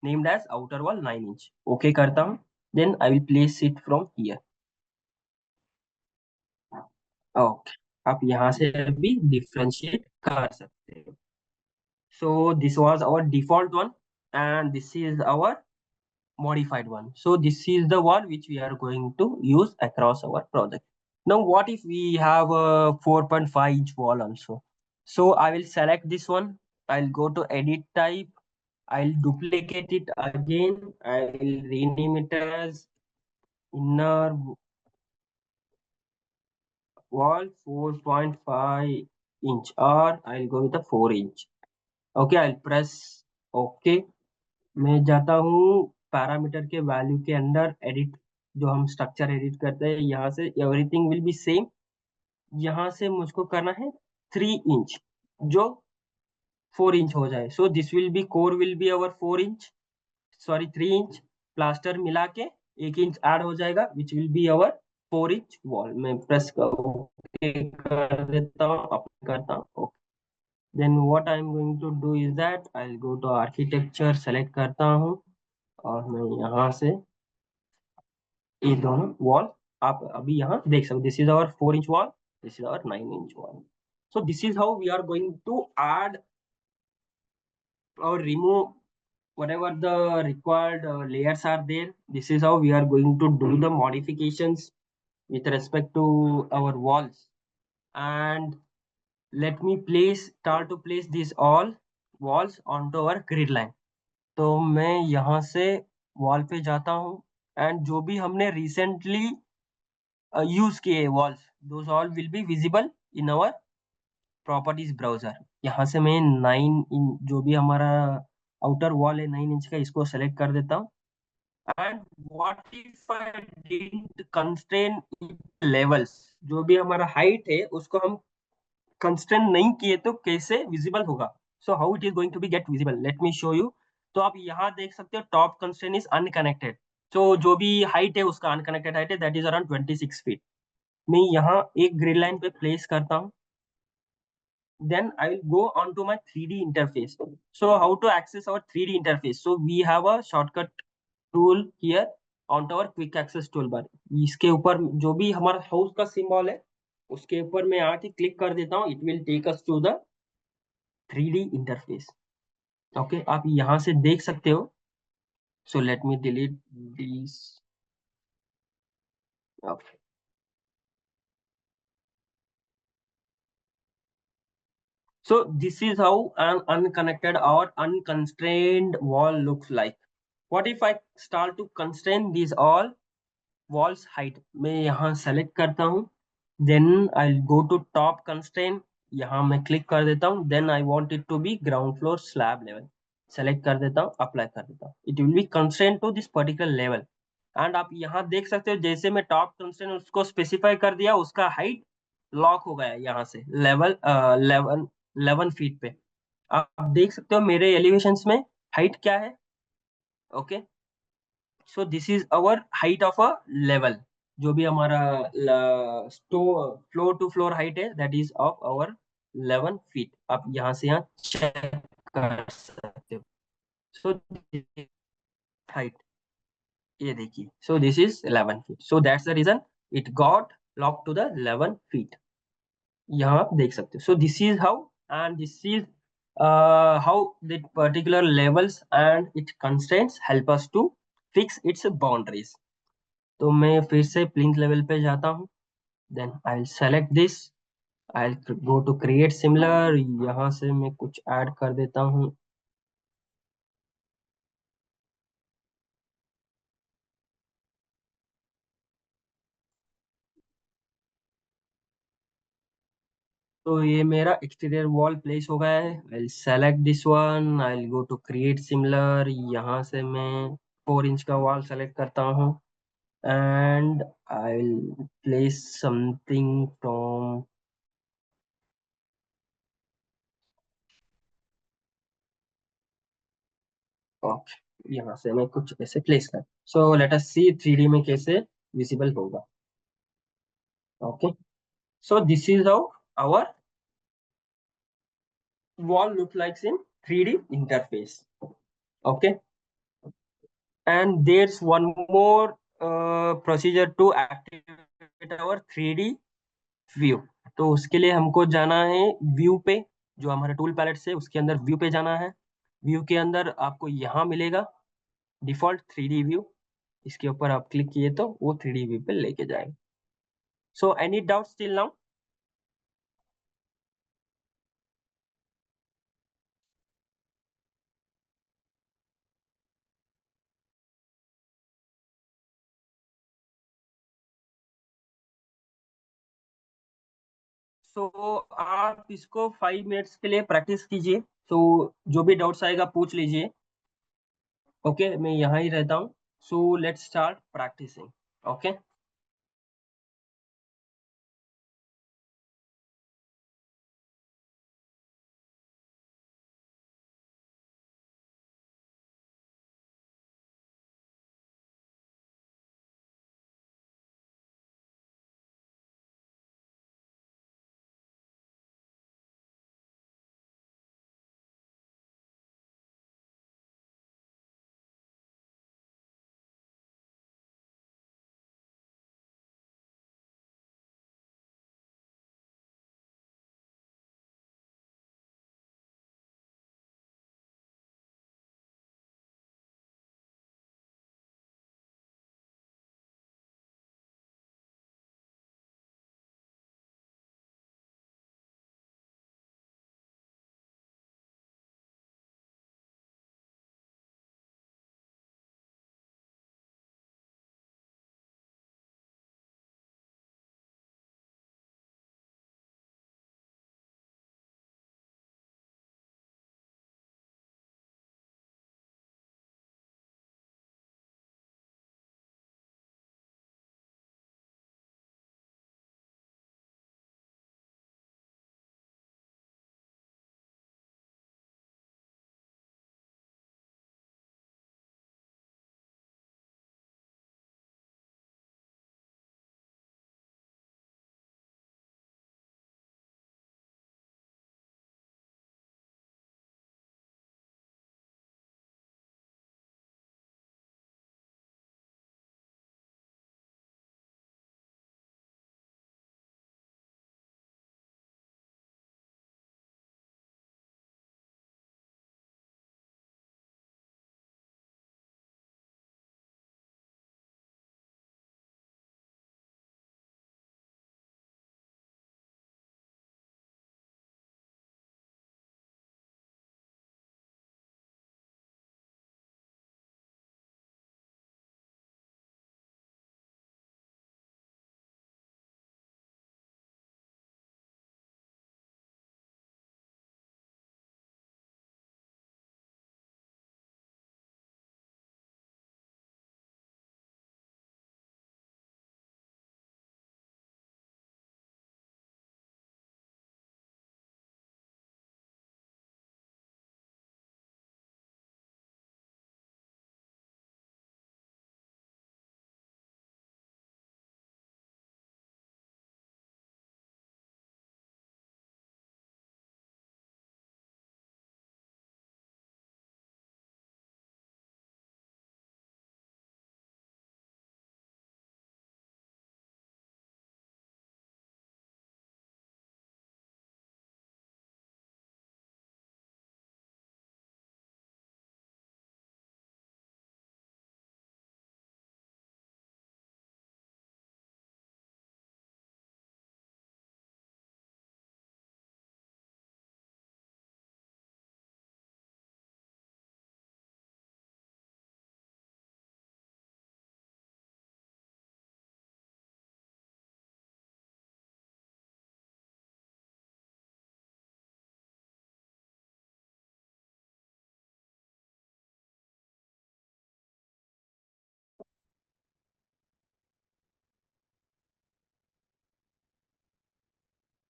named as outer wall 9 inch. Okay करता हूँ, then I will place it from here. Okay, आप यहाँ से भी डिफरेंशिएट कर सकते हो। So this was our default one and this is our modified one. So this is the one which we are going to use across our project. Now what if we have a 4.5-inch wall also? So I will select this one. I'll go to edit type. I'll duplicate it again. I'll rename it as inner wall 4.5 inch, or I'll go with a 4 inch. Okay, I'll press OK. मैं जाता हूँ parameter के value के अंदर, edit, जो हम structure edit करते हैं, यहाँ से एवरीथिंग विल बी सेम। यहाँ से मुझको करना है 3 इंच, जो 4 इंच हो जाए. So this will be, core will be our 4 inch, sorry 3 inch. Plaster मिला के 1 इंच ऐड हो जाएगा, which will be our 4 inch wall. मैं प्रेस कर देता हूँ, अप्लाई करता हूँ. Then what I am going to do is that I will go to architecture, select करता हूँ, और मैं यहाँ से ये दोनों वॉल आप अभी यहाँ देख सकते. This is our 4 inch wall, this is our 9 inch wall. So this is how we are going to add or remove whatever the required layers are there. This is how we are going to do the modifications with respect to our walls. And let me start to place these all walls onto our grid line. तो मैं यहाँ से wall पे जाता हूँ, and जो भी हमने रिसेंटली यूज किए walls, those all will be visible in our properties browser. यहाँ से मैं 9 इंच, जो भी हमारा आउटर वॉल है 9 इंच का, इसको सेलेक्ट कर देता हूँ. And what if I didn't constrain levels, जो भी हमारा हाइट है उसको हम कंस्ट्रेन नहीं किए तो कैसे विजिबल होगा. So how it is going to be get visible, let me show you. तो आप यहाँ देख सकते हो टॉप कंस्ट्रेन इज अनकनेक्टेड. तो जो भी हाइट है उसका अनकनेक्टेड हाइट है, दैट इज अराउंड 26 फीट. मैं यहाँ एक ग्रिड लाइन पे प्लेस करता हूँ. Then I will go on to my 3D interface. So how to access our 3D interface? So we have a shortcut tool here on our quick access toolbar. इसके ऊपर जो भी हमारा house का symbol है उसके ऊपर मैं आके क्लिक कर देता हूँ. It will take us to the 3D interface. Okay, आप यहाँ से देख सकते हो. So let me delete this. Okay, so this is how an unconnected or unconstrained wall looks like. What if I start to constrain these all walls height? मैं यहाँ select करता हूँ, then I go to top constrain, यहाँ मैं click कर देता हूँ. Then I want it to be ground floor slab level, select कर देता हूँ, अप्लाई कर देता हूँ. It will be constrain to this particular level. And आप यहाँ देख सकते हो जैसे मैं टॉप कंस्ट्रेन उसको स्पेसिफाई कर दिया, उसका हाइट लॉक हो गया यहाँ से लेवल 11 फीट पे. आप देख सकते हो मेरे एलिवेशंस में हाइट क्या है. Okay, so this is our height of a level. जो भी हमारा फ्लोर टू फ्लोर हाइट है, that is of our 11 feet. आप यहाँ से यहाँ चेक कर सकते हो. सो हाइट ये देखिए, so this is 11 feet. So that's the reason it got lock to the 11 feet. यहाँ आप देख सकते हो. So this is how, and this is how the particular levels and it constraints help us to fix its boundaries. तो मैं फिर से plinth level पे जाता हूँ. Then I will select this, I will go to create similar. यहाँ से मैं कुछ ऐड कर देता हूँ. तो ये मेरा एक्सटीरियर वॉल प्लेस हो गया है. I will select this one, I will go to create similar. यहाँ से मैं 4 इंच का वॉल सेलेक्ट करता हूँ, and I will place something from. Okay, यहाँ से मैं कुछ ऐसे प्लेस कर. सो लेट अस सी 3D में कैसे विजिबल होगा. Okay, so this is how our wall look like in 3D interface. Okay, and there's one more procedure to activate our 3D view. तो उसके लिए हमको जाना है व्यू पे, जो हमारा टूल पैलेट से उसके अंदर व्यू पे जाना है. व्यू के अंदर आपको यहाँ मिलेगा डिफॉल्ट 3D व्यू. इसके ऊपर आप क्लिक किए तो वो 3D व्यू पे लेके जाएगा. So any doubt still now? So आप इसको 5 मिनट्स के लिए प्रैक्टिस कीजिए. तो जो भी डाउट्स आएगा पूछ लीजिए. ओके, मैं यहाँ ही रहता हूँ. So let's start practising. Okay,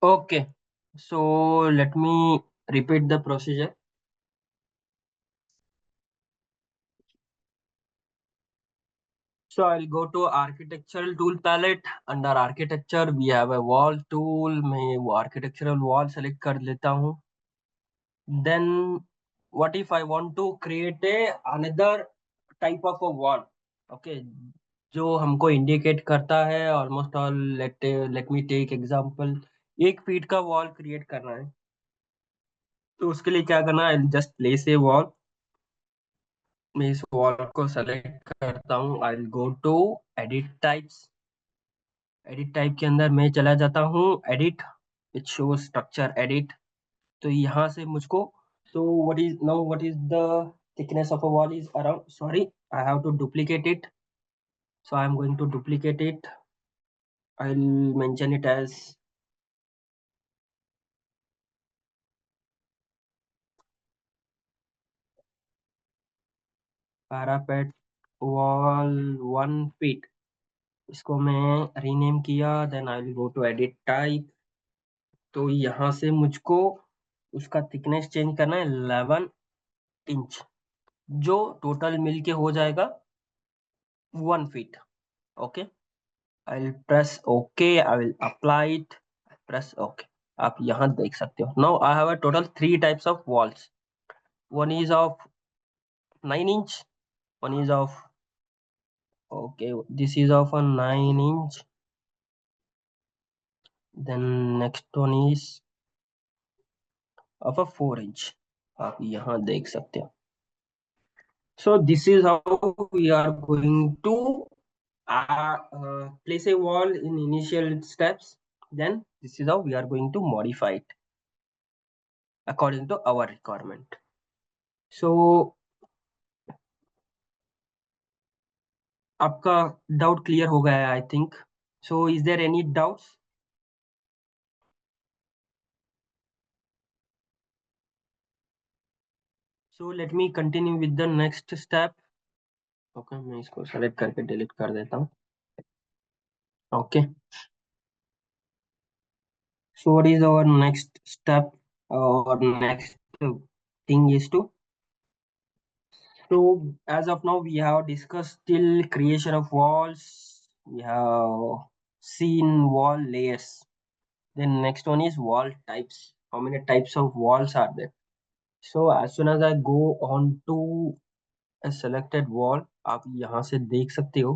Okay, so let me repeat the procedure. So I'll go to architectural tool palette. Under architecture, we have a wall tool. मैं वो architectural wall select कर लेता हूँ. Then what if I want to create a another type of a wall? Okay, जो हमको indicate करता है almost all. Let me take example. 1 feet का wall create करना है. तो उसके लिए क्या करना है? Just place a wall. मैं इस wall को select करता हूँ. I'll go to edit types. Edit type के अंदर मैं चला जाता हूँ. Edit, it show structure edit. तो यहाँ से मुझको, so what is the thickness of a wall is around, sorry, I have to duplicate it. So I am going to duplicate it. I'll mention it as parapet wall 1 feet. इसको मैं rename किया. Then I will go to edit type. तो यहाँ से मुझको उसका thickness change करना है 11 इंच, जो टोटल मिलके हो जाएगा 1 feet. Okay, I will press OK. I will apply it. Press OK. आप यहाँ देख सकते हो. Now I have a total 3 types of walls. One is of 9 inch. One is of, okay, this is of a 9 inch. Then next one is of a 4 inch. आप यहाँ देख सकते हो. So this is how we are going to place a wall in initial steps. Then this is how we are going to modify it according to our requirement. So आपका doubt clear हो गया है I think. So is there any doubts? So let me continue with the next step. Okay, मैं इसको select करके delete कर देता हूँ. Okay, so what is our next step और next thing is to, so as of now we have discussed till creation of walls. We have seen wall layers. Then next one is wall types. How many types of walls are there? So as soon as I go on to a selected wall, आप यहाँ से देख सकते हो.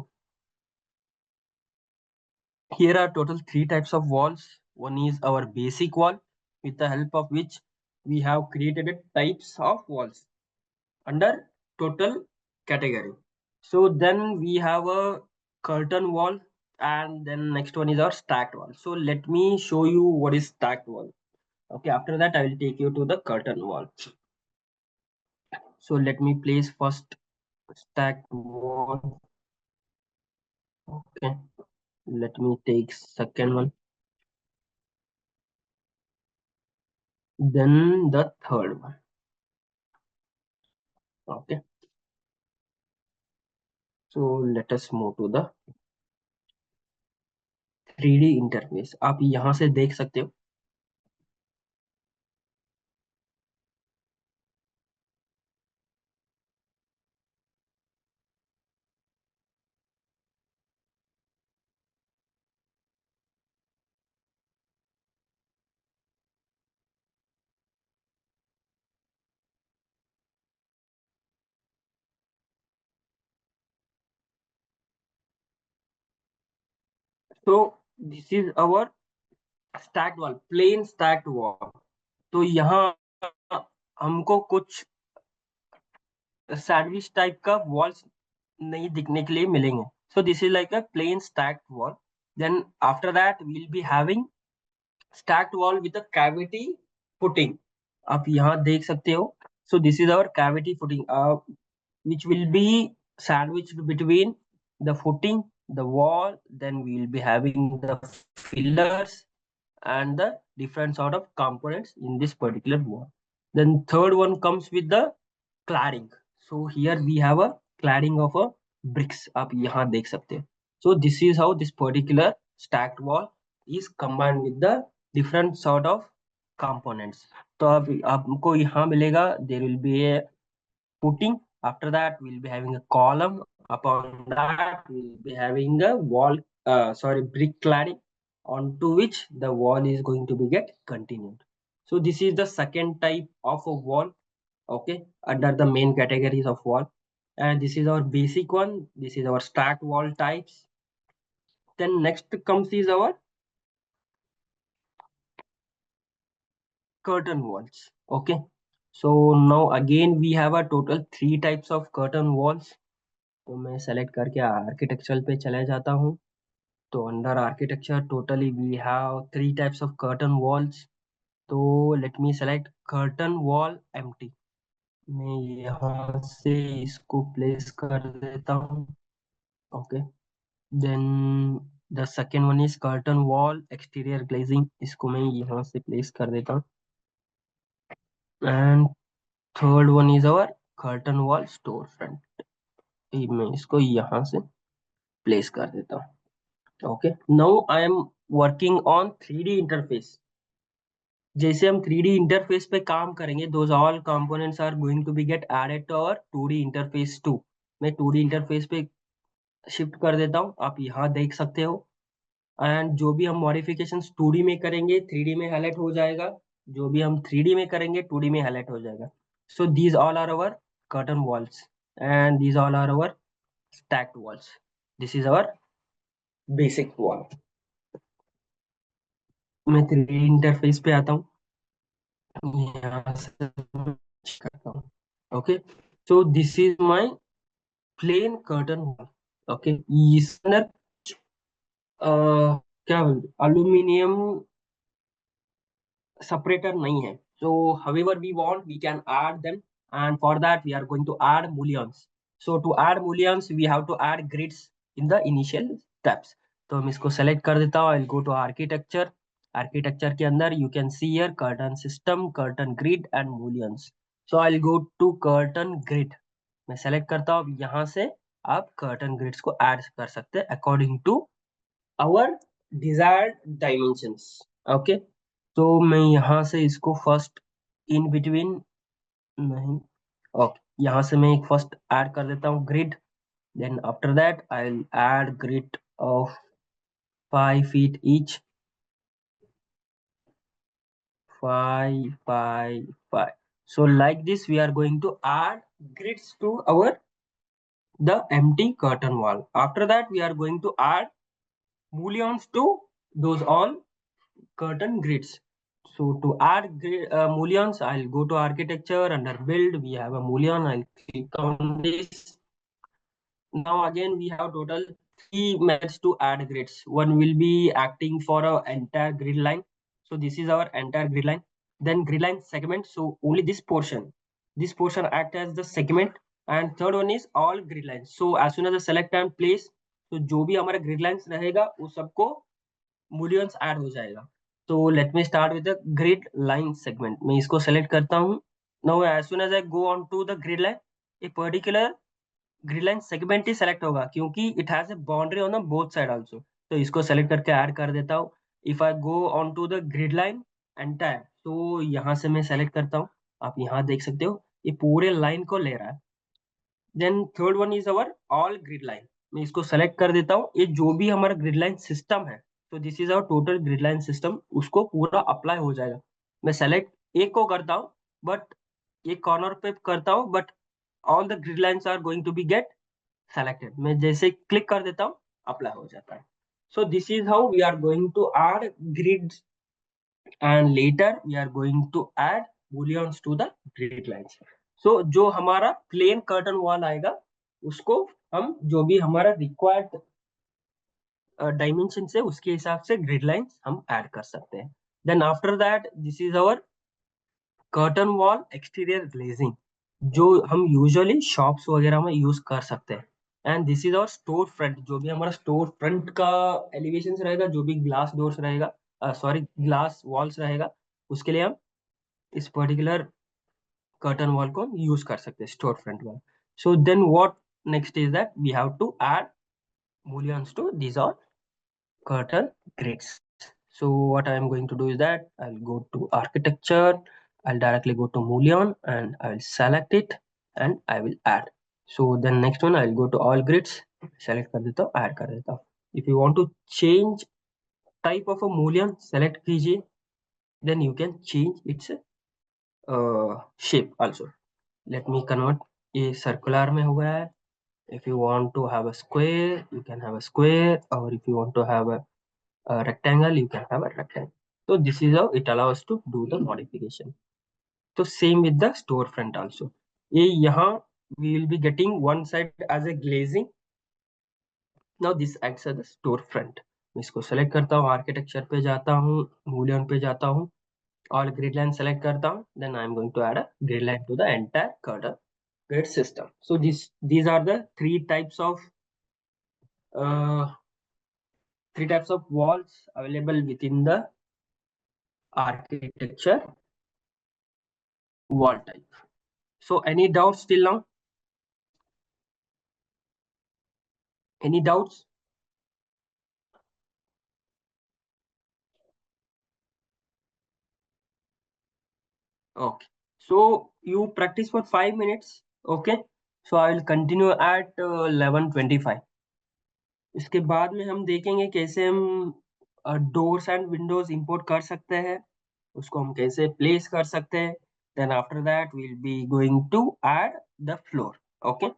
Here are total 3 types of walls. One is our basic wall, with the help of which we have created a types of walls under total category. So then we have a curtain wall, and then next one is our stacked wall. So let me show you what is stacked wall. Okay, after that I will take you to the curtain wall. So let me place first stacked wall. Okay, let me take second one, then the third one. Okay, so let us move to the 3D interface. आप यहाँ से देख सकते हो. So this is our stacked wall, plain stacked wall. तो यहाँ हमको कुछ सैंडविच टाइप का वॉल्स नहीं दिखने के लिए मिलेंगे. So this is like a plain stacked wall. Then after that we'll be having stacked wall with a cavity footing. आप यहाँ देख सकते हो. So this is our cavity footing, which will be sandwiched between the footing, the wall. Then we will be having the fillers and the different sort of components in this particular wall. Then third one comes with the cladding. So here we have a cladding of a bricks. आप यहाँ देख सकते हो. So this is how this particular stacked wall is combined with the different sort of components. तो अब आपको यहाँ मिलेगा, there will be a footing. After that we'll be having a column. Upon that we'll be having a wall, brick cladding, onto which the wall is going to be get continued. So this is the second type of a wall, okay, under the main categories of wall. And this is our basic one. This is our stacked wall types. Then next comes is our curtain walls, okay. So now again we have a total three types of curtain walls. तो मैं select करके architectural पे चले जाता हूँ. तो under architecture totally we have three types of curtain walls. तो let me select curtain wall empty. मैं यहाँ से इसको प्लेस कर देता हूँ, okay. Then the second one is curtain wall exterior glazing. इसको मैं यहाँ से प्लेस कर देता हूँ. And third one is our curtain wall store front. मैं इसको यहाँ से प्लेस कर देता हूँ. Okay, now I am working on 3D interface. जैसे हम 3D इंटरफेस पे काम करेंगे, those all components are going to be get added to our 2D interface too. मैं 2D इंटरफेस पे शिफ्ट कर देता हूँ, आप यहाँ देख सकते हो. एंड जो भी हम मॉडिफिकेशन 2D में करेंगे 3D में हाईलाइट हो जाएगा, जो भी हम 3D में करेंगे 2D में हाईलाइट हो जाएगा. So these all are our curtain walls and these all are our stacked walls. This is our basic wall. मैं 3D इंटरफेस पे आता हूँ, यहाँ से करता हूँ, okay. So this is my plain curtain wall, okay. इसके अंदर क्या अल्यूमिनियम separator नहीं है. So however we want we can add them, and for that we are going to add mullions. So to add mullions we have to add grids in the initial steps. तो हम इसको select कर देता हूँ. I'll go to architecture. Architecture के अंदर you can see here curtain system, curtain grid and mullions. So I'll go to curtain grid. मैं select करता हूँ. यहाँ से आप curtain grids को add कर सकते हैं according to our desired dimensions, okay. तो मैं यहाँ से इसको फर्स्ट इन बिटवीन नहीं, ओके, यहाँ से मैं एक फर्स्ट ऐड कर देता हूँ grid. Then after that I will add grid of 5 feet each. 5 by 5. So like this we are going to add grids to our the empty curtain wall. After that we are going to add mullions to those all curtain grids. So to add mullions, I'll go to architecture. Under build, we have a mullion. I'll click on this. Now again, we have total three methods to add grids. One will be acting for our entire grid line. So this is our entire grid line. Then grid line segment. So only this portion. This portion act as the segment. And third one is all grid lines. So as soon as I select and place, तो जो भी हमारा grid lines रहेगा वो सबको मूलियंस add हो जाएगा. तो let me start with the grid line segment. मैं इसको सेलेक्ट करता हूँ. Now as soon as I go on to the grid line, a particular grid line segment ही सेलेक्ट होगा क्योंकि it has a boundary on both side also. तो इसको select करके ऐड कर देता हूँ. If I go on to the grid line entire, तो यहाँ से मैं सेलेक्ट करता हूँ. आप यहाँ देख सकते हो ये पूरे लाइन को ले रहा है. Then third one is our all grid line. मैं इसको सेलेक्ट कर देता हूँ. ये जो भी हमारा ग्रिड लाइन सिस्टम है, तो this is our total grid line system, उसको पूरा अप्लाई हो जाएगा. मैं सेलेक्ट एक को करता हूँ बट एक कॉर्नर पे करता हूँ, but all the grid lines are going to be get selected. मैं जैसे क्लिक कर देता हूँ अप्लाई हो जाता है. So this is how we are going to add grids, and later we are going to add booleans to the grid lines. So जो हमारा plain curtain wall आएगा उसको हम जो भी हमारा required dimension है उसके हिसाब से grid lines हम add कर सकते हैं. Then after that this is our curtain wall exterior glazing, जो हम usually shops वगैरह में use कर सकते हैं. And this is our store front. जो भी हमारा स्टोर फ्रंट का एलिवेशन रहेगा, जो भी ग्लास डोर्स रहेगा, ग्लास वॉल्स रहेगा, उसके लिए हम इस पर्टिकुलर कर्टन वॉल को यूज कर सकते हैं, store front wall. So then what next is that we have to add mullions to these all curtain grids. So what I am going to do is that I'll go to architecture, I'll directly go to Mullion and I'll select it and I will add. So then next one I'll go to all grids, select कर देता हूँ, add कर देता हूँ. If you want to change type of a Mullion, select कीजिए, then you can change its shape also. Let me convert. ये circular में हुआ है. If you want to have a square, you can have a square, or if you want to have a rectangle, you can have a rectangle. So this is how it allows to do the modification. So same with the storefront also. ये यहाँ we will be getting one side as a glazing. Now this acts as a storefront. मैं इसको select करता हूँ, architecture पे जाता हूँ, Boolean पे जाता हूँ, और grid line select करता हूँ. Then I am going to add a grid line to the entire grid system. So these are the uh, three types of walls available within the architecture wall type. So any doubts till now? Any doubts? Okay. So you practice for 5 minutes. Okay. So I will continue at 11:25. इसके बाद में हम देखेंगे कैसे हम doors and Windows import कर सकते हैं, उसको हम कैसे प्लेस कर सकते हैं. Then after that we will be going to add the floor. Okay.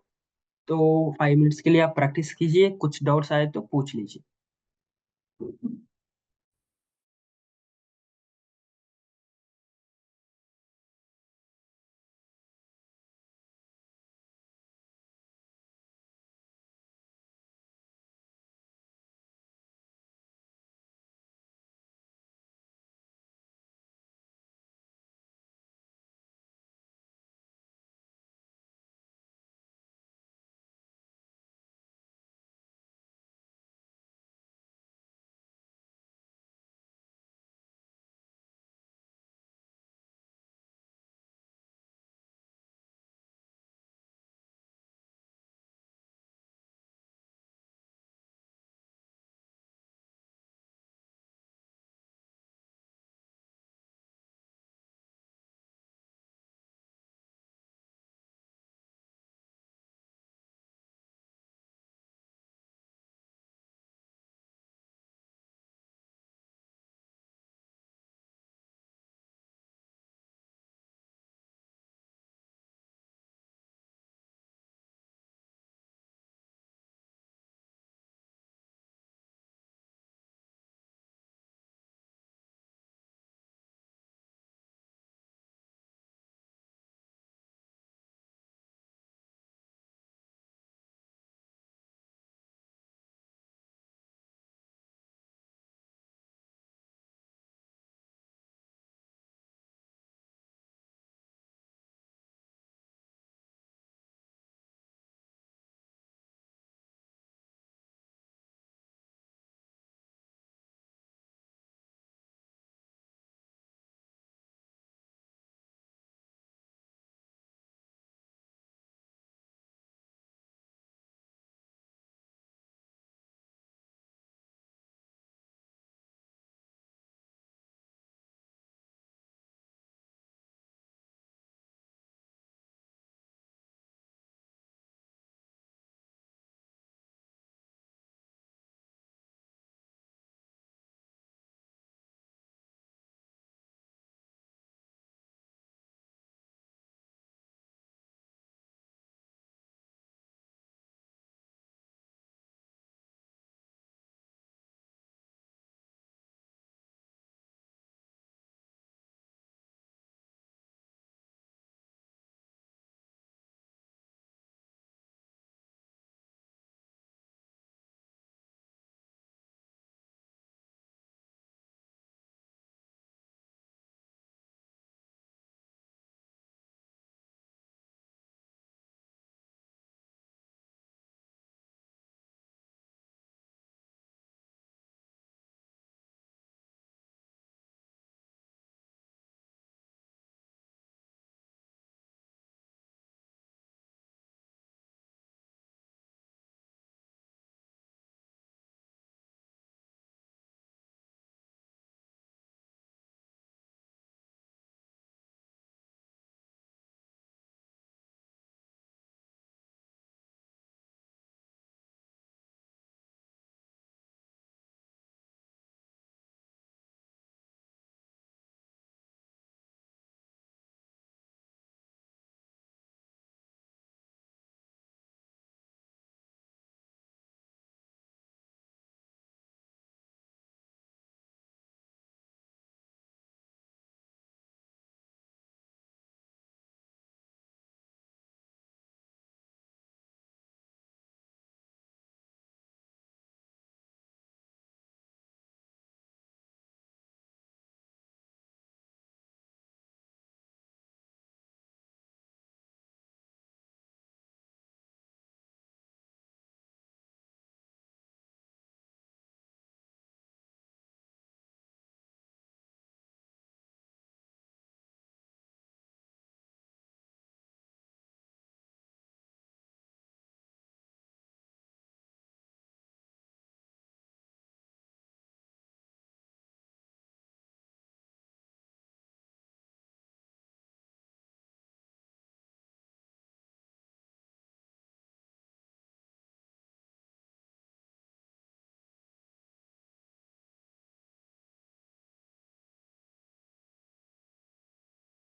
तो 5 मिनट्स के लिए आप प्रैक्टिस कीजिए, कुछ डाउट्स आए तो पूछ लीजिए.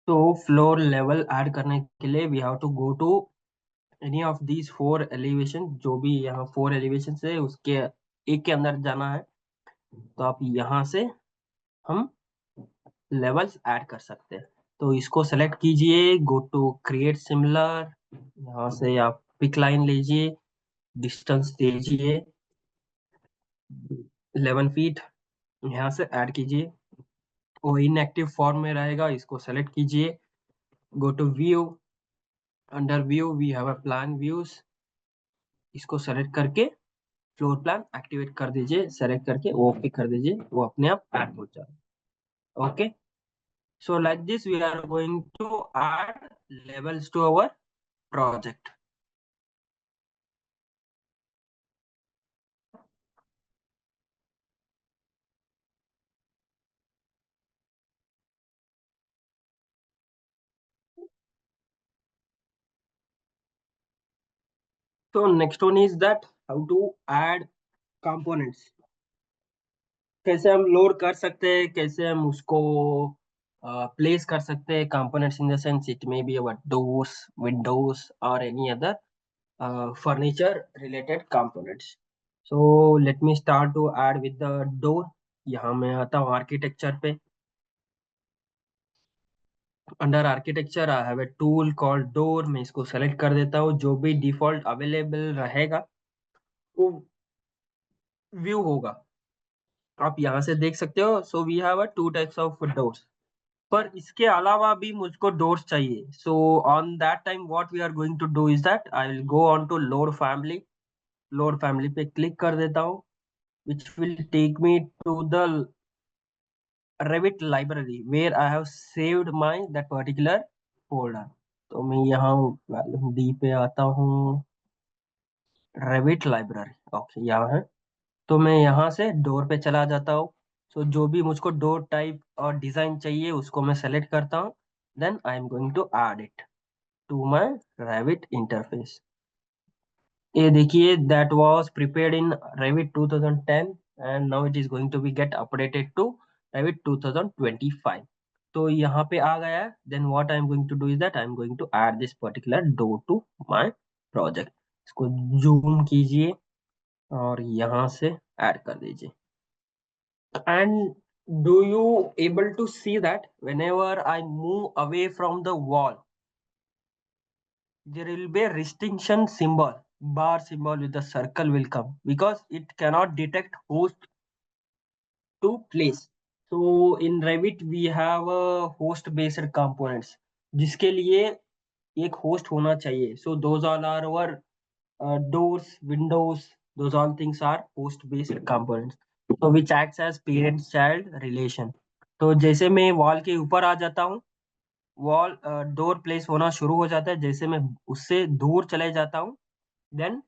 तो फ्लोर लेवल ऐड करने के लिए we have to go to any of these 4 elevation, जो भी यहाँ 4 एलिवेशन है उसके एक के अंदर जाना है। तो आप यहाँ से हम लेवल्स ऐड कर सकते हैं। तो इसको सेलेक्ट कीजिए, गो टू क्रिएट सिमिलर, यहाँ से आप पिक लाइन लीजिए, डिस्टेंस दीजिए 11 फीट, यहाँ से ऐड कीजिए। वो इनएक्टिव फॉर्म में रहेगा, इसको सेलेक्ट कीजिए, go to view, under view we have a plan views, इसको सेलेक्ट करके फ्लोर प्लान एक्टिवेट कर दीजिए, सेलेक्ट करके ओके कर दीजिए, वो अपने आप ऐड हो जाए। Okay, so like this we are going to add levels to our project. So next one is that how to add components, कैसे हम लोड कर सकते हैं, कैसे हम उसको प्लेस कर सकते हैं। components in the sense it may be our doors, windows or any other furniture related components. So let me start to add with the door. यहाँ मैं आता हूँ आर्किटेक्चर पे, under architecture I have a tool called door, मैं इसको select कर देता हूँ, जो भी डिफॉल्ट अवेलेबल रहेगा वो व्यू होगा, आप यहाँ से देख सकते हो। So we have a 2 types of doors, पर इसके अलावा भी मुझको डोर्स चाहिए। So on that time what we are going to do is that I will go on to load family पे क्लिक कर देता हूँ, which will take me to the Revit library where I have saved my that particular folder. तो मैं यहाँ D पे आता हूँ, रेविट लाइब्रेरी, ओके यहाँ है। तो मैं यहाँ से डोर पे चला जाता हूँ। सो जो भी मुझको डोर टाइप और डिजाइन चाहिए उसको मैं सेलेक्ट करता हूँ, then I am going to add it to my Revit interface. ये देखिए that was prepared in Revit 2010 and now it is going to be get updated to Revit 2025। तो यहाँ पे आ गया है। Then what I am going to do is that I am going to add this particular door to my project. इसको zoom कीजिए और यहाँ से ऐड कर दीजिए। And do you able to see that whenever I move away from the wall, there will be a restriction symbol, bar symbol with the circle will come because it cannot detect host to place. So in Revit we have a host based components जिसके लिए एक host होना चाहिए. So those all are our doors, windows, those all things are host based components. So which acts as parent child relation. तो जैसे मैं wall के ऊपर आ जाता हूँ, वॉल डोर प्लेस होना शुरू हो जाता है, जैसे मैं उससे दूर चले जाता हूँ देन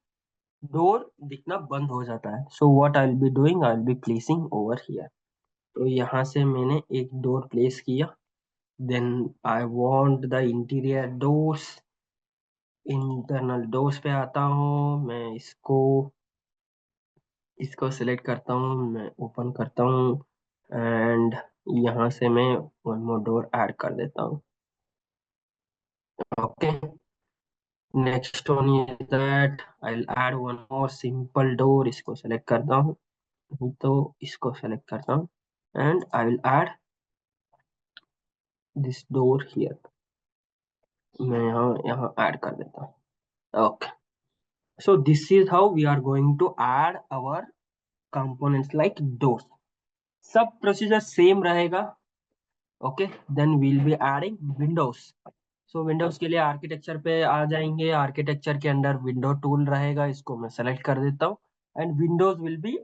डोर दिखना बंद हो जाता है। So what I will be doing, I will be placing over here. तो यहाँ से मैंने एक डोर प्लेस किया, then I want the interior doors, internal doors पे आता हूँ मैं, इसको सिलेक्ट करता हूँ, मैं ओपन करता हूँ एंड यहाँ से मैं वन मोर डोर ऐड कर देता हूँ। Okay, next one is that I will add one more simple door, इसको सेलेक्ट करता हूँ, नहीं तो इसको सेलेक्ट करता हूँ and I will add this door here, मैं यहाँ यहाँ ऐड कर देता हूँ। Okay, so this is how we are going to add our components like doors. सब प्रोसीजर सेम रहेगा। Okay, then we'll be adding windows. So windows के लिए आर्किटेक्चर पे आ जाएंगे, आर्किटेक्चर के अंदर विंडो टूल रहेगा, इसको मैं सेलेक्ट कर देता हूँ and windows will be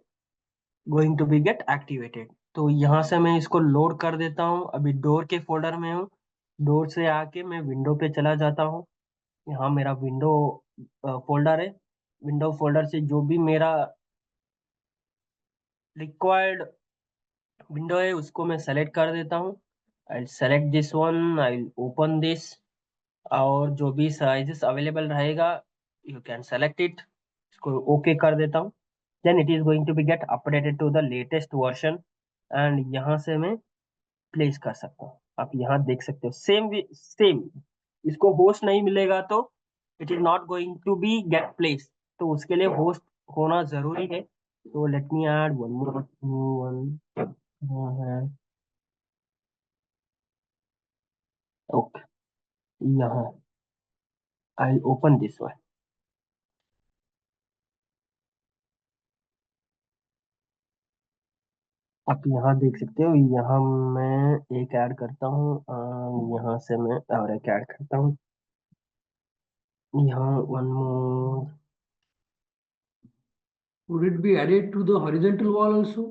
going to be get activated. तो यहाँ से मैं इसको लोड कर देता हूँ, अभी डोर के फोल्डर में हूँ, डोर से आके मैं विंडो पे चला जाता हूँ। यहाँ मेरा विंडो फोल्डर है, विंडो फोल्डर से जो भी मेरा रिक्वायर्ड विंडो है उसको मैं सेलेक्ट कर देता हूँ। I select this one, I open this, और जो भी साइजेस अवेलेबल रहेगा यू कैन सेलेक्ट इट, इसको ओके कर देता हूँ। Then it is going to be get updated to the latest version and यहाँ से मैं प्लेस कर सकता हूँ। आप यहाँ देख सकते हो सेम सेम। इसको होस्ट नहीं मिलेगा तो it is not going to be get place, तो उसके लिए होस्ट होना जरूरी है। तो let me add one more one है। ओके, यहाँ आई ओपन दिस वन। आप यहाँ देख सकते हो, यहाँ मैं एक ऐड करता हूँ, यहाँ से मैं और एक ऐड करता हूँ, यहाँ one more. Would it be added to the horizontal wall also?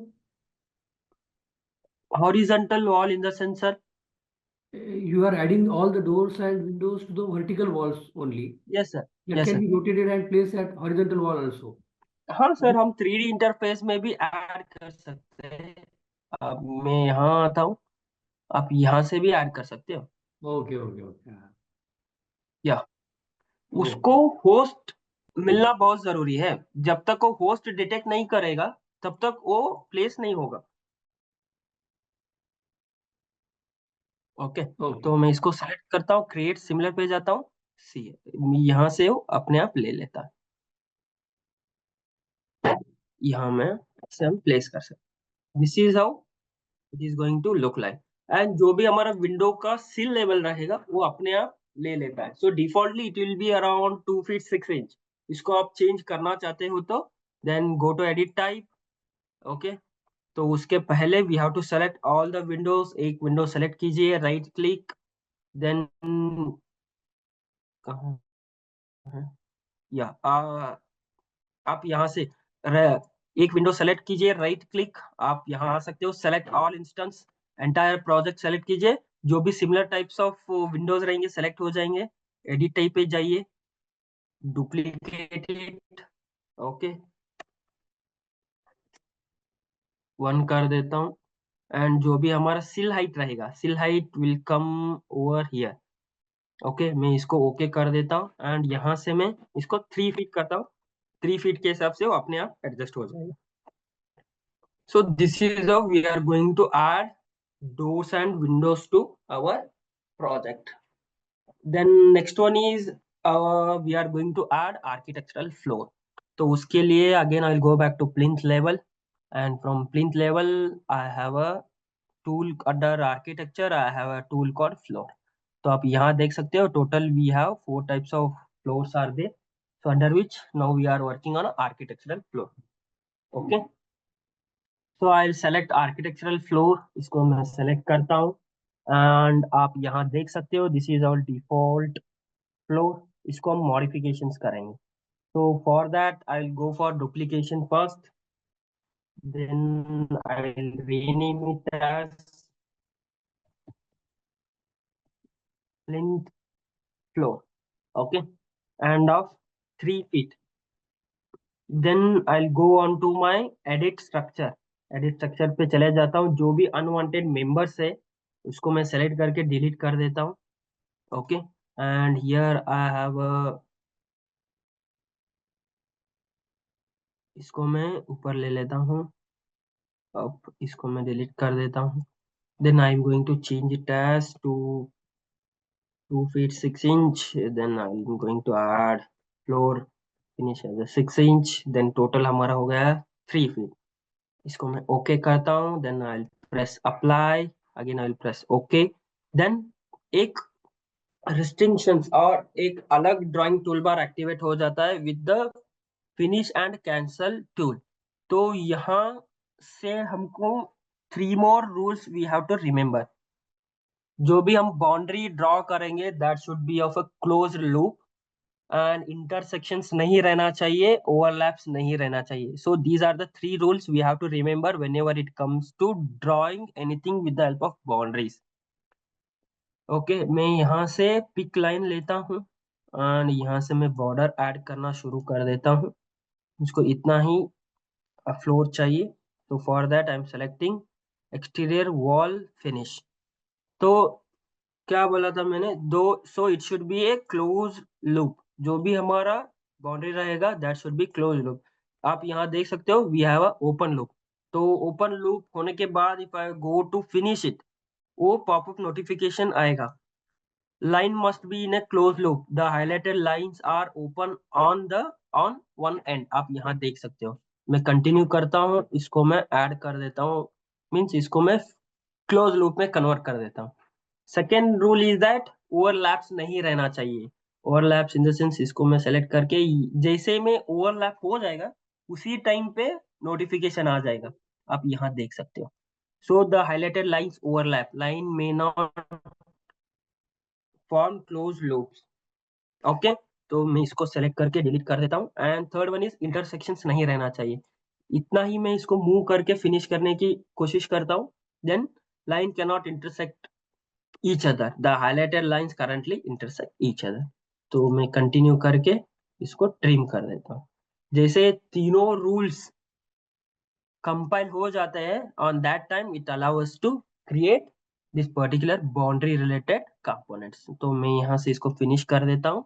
Horizontal wall in the sense, sir? You are adding all the doors and windows to the vertical walls only. Yes, sir. That Yes, can sir. be rotated and placed at horizontal wall also. हाँ sir, हम 3D interface में भी add कर सकते हैं। अब मैं यहाँ आता हूँ, आप यहाँ से भी ऐड कर सकते हो। Okay, okay, okay. या उसको Okay. होस्ट मिलना बहुत जरूरी है। जब तक वो होस्ट डिटेक्ट नहीं करेगा तब तक वो प्लेस नहीं होगा। Okay, Okay. तो मैं इसको सेलेक्ट करता हूँ, क्रिएट सिमिलर पे जाता हूँ, सी यहाँ से वो अपने आप ले लेता है। यहाँ में से हम प्लेस कर सकते। This is how it is going to look like. And जो भी हमारा विंडो का सिल लेवल रहेगा वो अपने आप ले लेता है। So defaultly it will be around 2 feet 6 inch. इसको आप चेंज करना चाहते हो तो then go to edit type. Okay, तो उसके पहले we have to select all the windows. एक विंडो सेलेक्ट कीजिए, राइट क्लिक, देन कहाँ है, या आप यहाँ से एक विंडो सेलेक्ट कीजिए, राइट क्लिक, आप यहाँ आ सकते हो, select all instance, entire project select कीजिए। जो भी सिमिलर टाइप्स ऑफ विंडोज रहेंगे सेलेक्ट हो जाएंगे। एडिट टाइप पे जाइए, डुप्लीकेट इट। ओके, वन कर देता हूँ। एंड जो भी हमारा सिल हाइट रहेगा, सिल height will come over here. Okay, मैं इसको ओके कर देता हूँ एंड यहाँ से मैं इसको 3 फीट करता हूँ। 3 फीट के हिसाब से वो अपने आप एडजस्ट हो जाएगा। So this is how we are going to add doors and windows to our project. Then next one is we are going to add architectural floor. तो उसके लिए again I'll go back to plinth level, and from plinth level I have a tool under architecture, I have a tool called floor. तो आप यहाँ देख सकते हो total we have 4 types of floors are there. So under which now we are working on architectural floor. Okay. तो I select architectural floor, इसको मैं select करता हूँ एंड आप यहाँ देख सकते हो this is our default floor. इसको हम मॉडिफिकेशंस करेंगे। तो for that I will go for duplication first, then I will rename it as plinth floor. Okay, end of 3 feet. Then I will go on to my edit structure. Edit structure पे चले जाता हूँ, जो भी unwanted members है उसको मैं select करके डिलीट कर देता हूँ। Okay, and here I have इसको मैं ऊपर ले लेता हूँ। अब इसको मैं डिलीट कर देता हूँ। Then I am going to change it as to 2 feet 6 inch। Then I am going to add floor finish as 6 inch. Then total हमारा हो गया 3 फीट। इसको मैं ओके करता हूँ, then I press apply, again I press okay. Then एक restrictions और एक अलग ड्राइंग टूल बार एक्टिवेट हो जाता है with the finish and cancel tool. तो यहाँ से हमको 3 more rules we have to remember. जो भी हम बाउंड्री ड्रॉ करेंगे that should be of a close loop, and intersections नहीं रहना चाहिए, ओवरलैप्स नहीं रहना चाहिए। So these are the 3 rules we have to remember whenever it comes to drawing anything with the help of boundaries. Okay, मैं यहाँ से pick line लेता हूँ एंड यहाँ से मैं बॉर्डर ऐड करना शुरू कर देता हूँ। मुझको इतना ही फ्लोर चाहिए, तो for that I am selecting exterior wall finish. तो क्या बोला था मैंने, दो, so it should be a close loop. जो भी हमारा बाउंड्री रहेगा that should be close loop. आप यहाँ देख सकते हो we have a open loop. तो ओपन लूप होने के बाद if I go to finish it, वो पॉपअप नोटिफिकेशन आएगा। Line must be in a close loop, the highlighted lines are open on one end. आप यहाँ देख सकते हो। मैं कंटिन्यू करता हूँ, इसको मैं ऐड कर देता हूँ, मीन्स इसको मैं क्लोज लूप में कन्वर्ट कर देता हूँ। Second rule is that overlaps नहीं रहना चाहिए। ओवरलैप्स इन द सेंस, इसको मैं सेलेक्ट करके जैसे में ओवरलैप हो जाएगा उसी टाइम पे नोटिफिकेशन आ जाएगा। आप यहाँ देख सकते हो। So the highlighted lines overlap, line may not form close loops. Okay, तो मैं इसको सेलेक्ट करके डिलीट कर देता हूँ। And third one is intersections नहीं रहना चाहिए। इतना ही मैं इसको मूव करके फिनिश करने की कोशिश करता हूँ। Then line can not intersect each other, the highlighted lines currently intersect each other। तो मैं कंटिन्यू करके इसको ट्रिम कर देता हूँ। जैसे तीनों रूल्स कंपाइल हो जाते हैं, on that time it allow us to create this particular boundary related components. तो मैं यहाँ से इसको फिनिश कर देता हूँ।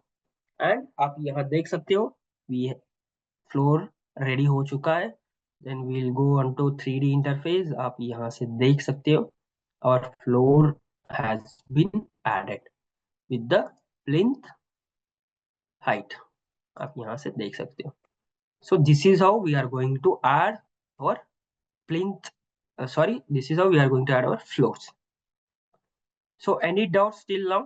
एंड आप यहाँ देख सकते हो वी फ्लोर रेडी हो चुका है। Then we'll go on to 3D interface. आप यहाँ से देख सकते हो और floor has been added with the plinth height। आप यहाँ से देख सकते हो। So this is how we are going to add our plinth, sorry, this is how we are going to add our floors। So any doubts till now?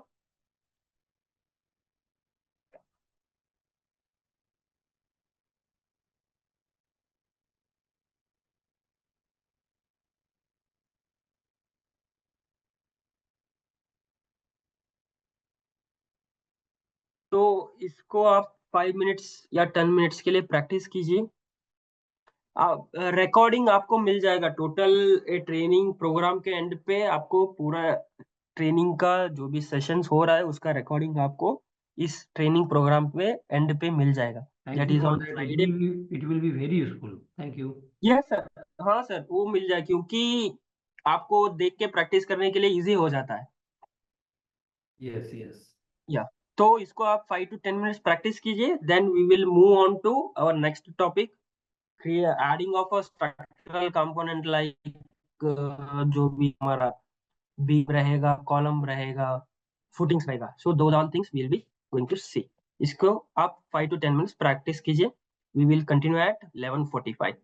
तो इसको आप 5 minutes या 10 मिनट्स के लिए प्रैक्टिस कीजिए। रिकॉर्डिंग आपको मिल जाएगा total training programme के एंड पे। आपको पूरा ट्रेनिंग का जो भी सेशंस हो रहा है उसका रिकॉर्डिंग आपको इस ट्रेनिंग प्रोग्राम पे एंड पे मिल जाएगा। Thank that you is for on that. Friday. It will be very useful. Thank you. Yes sir, हाँ सर, वो मिल जाए क्योंकि आपको देख के प्रैक्टिस करने के लिए इजी हो जाता है। Yes, yes. या तो इसको आप 5 to 10 मिनट्स प्रैक्टिस कीजिए। Then we will move on to our next topic, adding of a structural component like जो भी हमारा बीम रहेगा, कॉलम रहेगा, फुटिंग्स रहेगा। So those all things will be going to see. इसको आप 5 to 10 मिनट्स प्रैक्टिस कीजिए। We will continue at 11:45।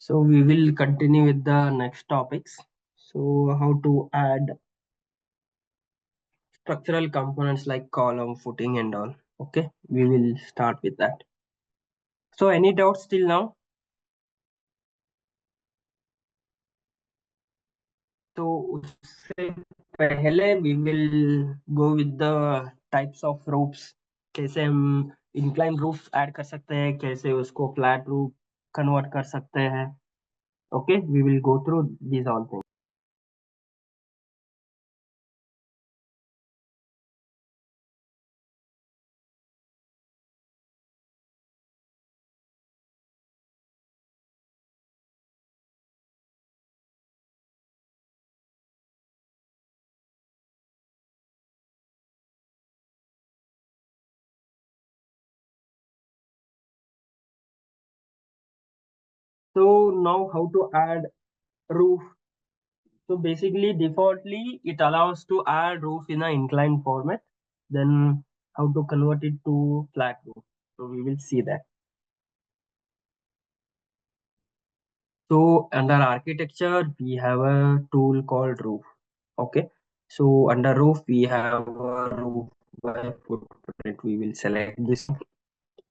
So we will continue with the next topics. So how to add structural components like column, footing and all. Okay, we will start with that. So any doubts till now? तो उससे पहले we will go with the types of roofs. कैसे हम incline roof add कर सकते हैं, कैसे उसको flat roof convert कर सकते हैं. Okay, we will go through these all things. So now how to add roof. So basically defaultly it allows to add roof in an inclined format. Then how to convert it to flat roof. So we will see that. So under architecture we have a tool called roof. Okay. So under roof we have a roof by footprint. We will select this.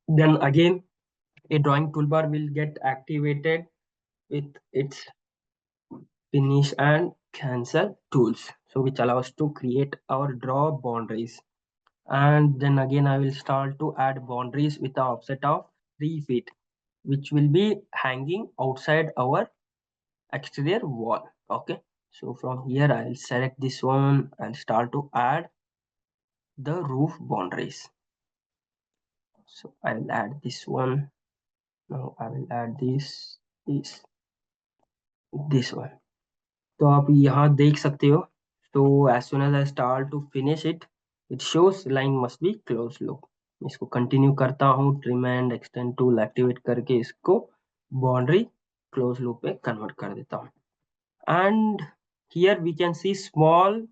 Then again a drawing toolbar will get activated with its finish and cancel tools, so which allows to create or draw boundaries. And then again I will start to add boundaries with the offset of 3 feet, which will be hanging outside our exterior wall. Okay, so from here I will select this one and start to add the roof boundaries. So I will add this one. Now I will add this one. तो आप यहाँ देख सकते हो. तो as soon as I start to finish it, it shows line must be closed loop. इसको continue करता हूँ, trim and extend tool activate करके इसको बाउंड्री क्लोज लूप में कन्वर्ट कर देता हूँ. And here we can see small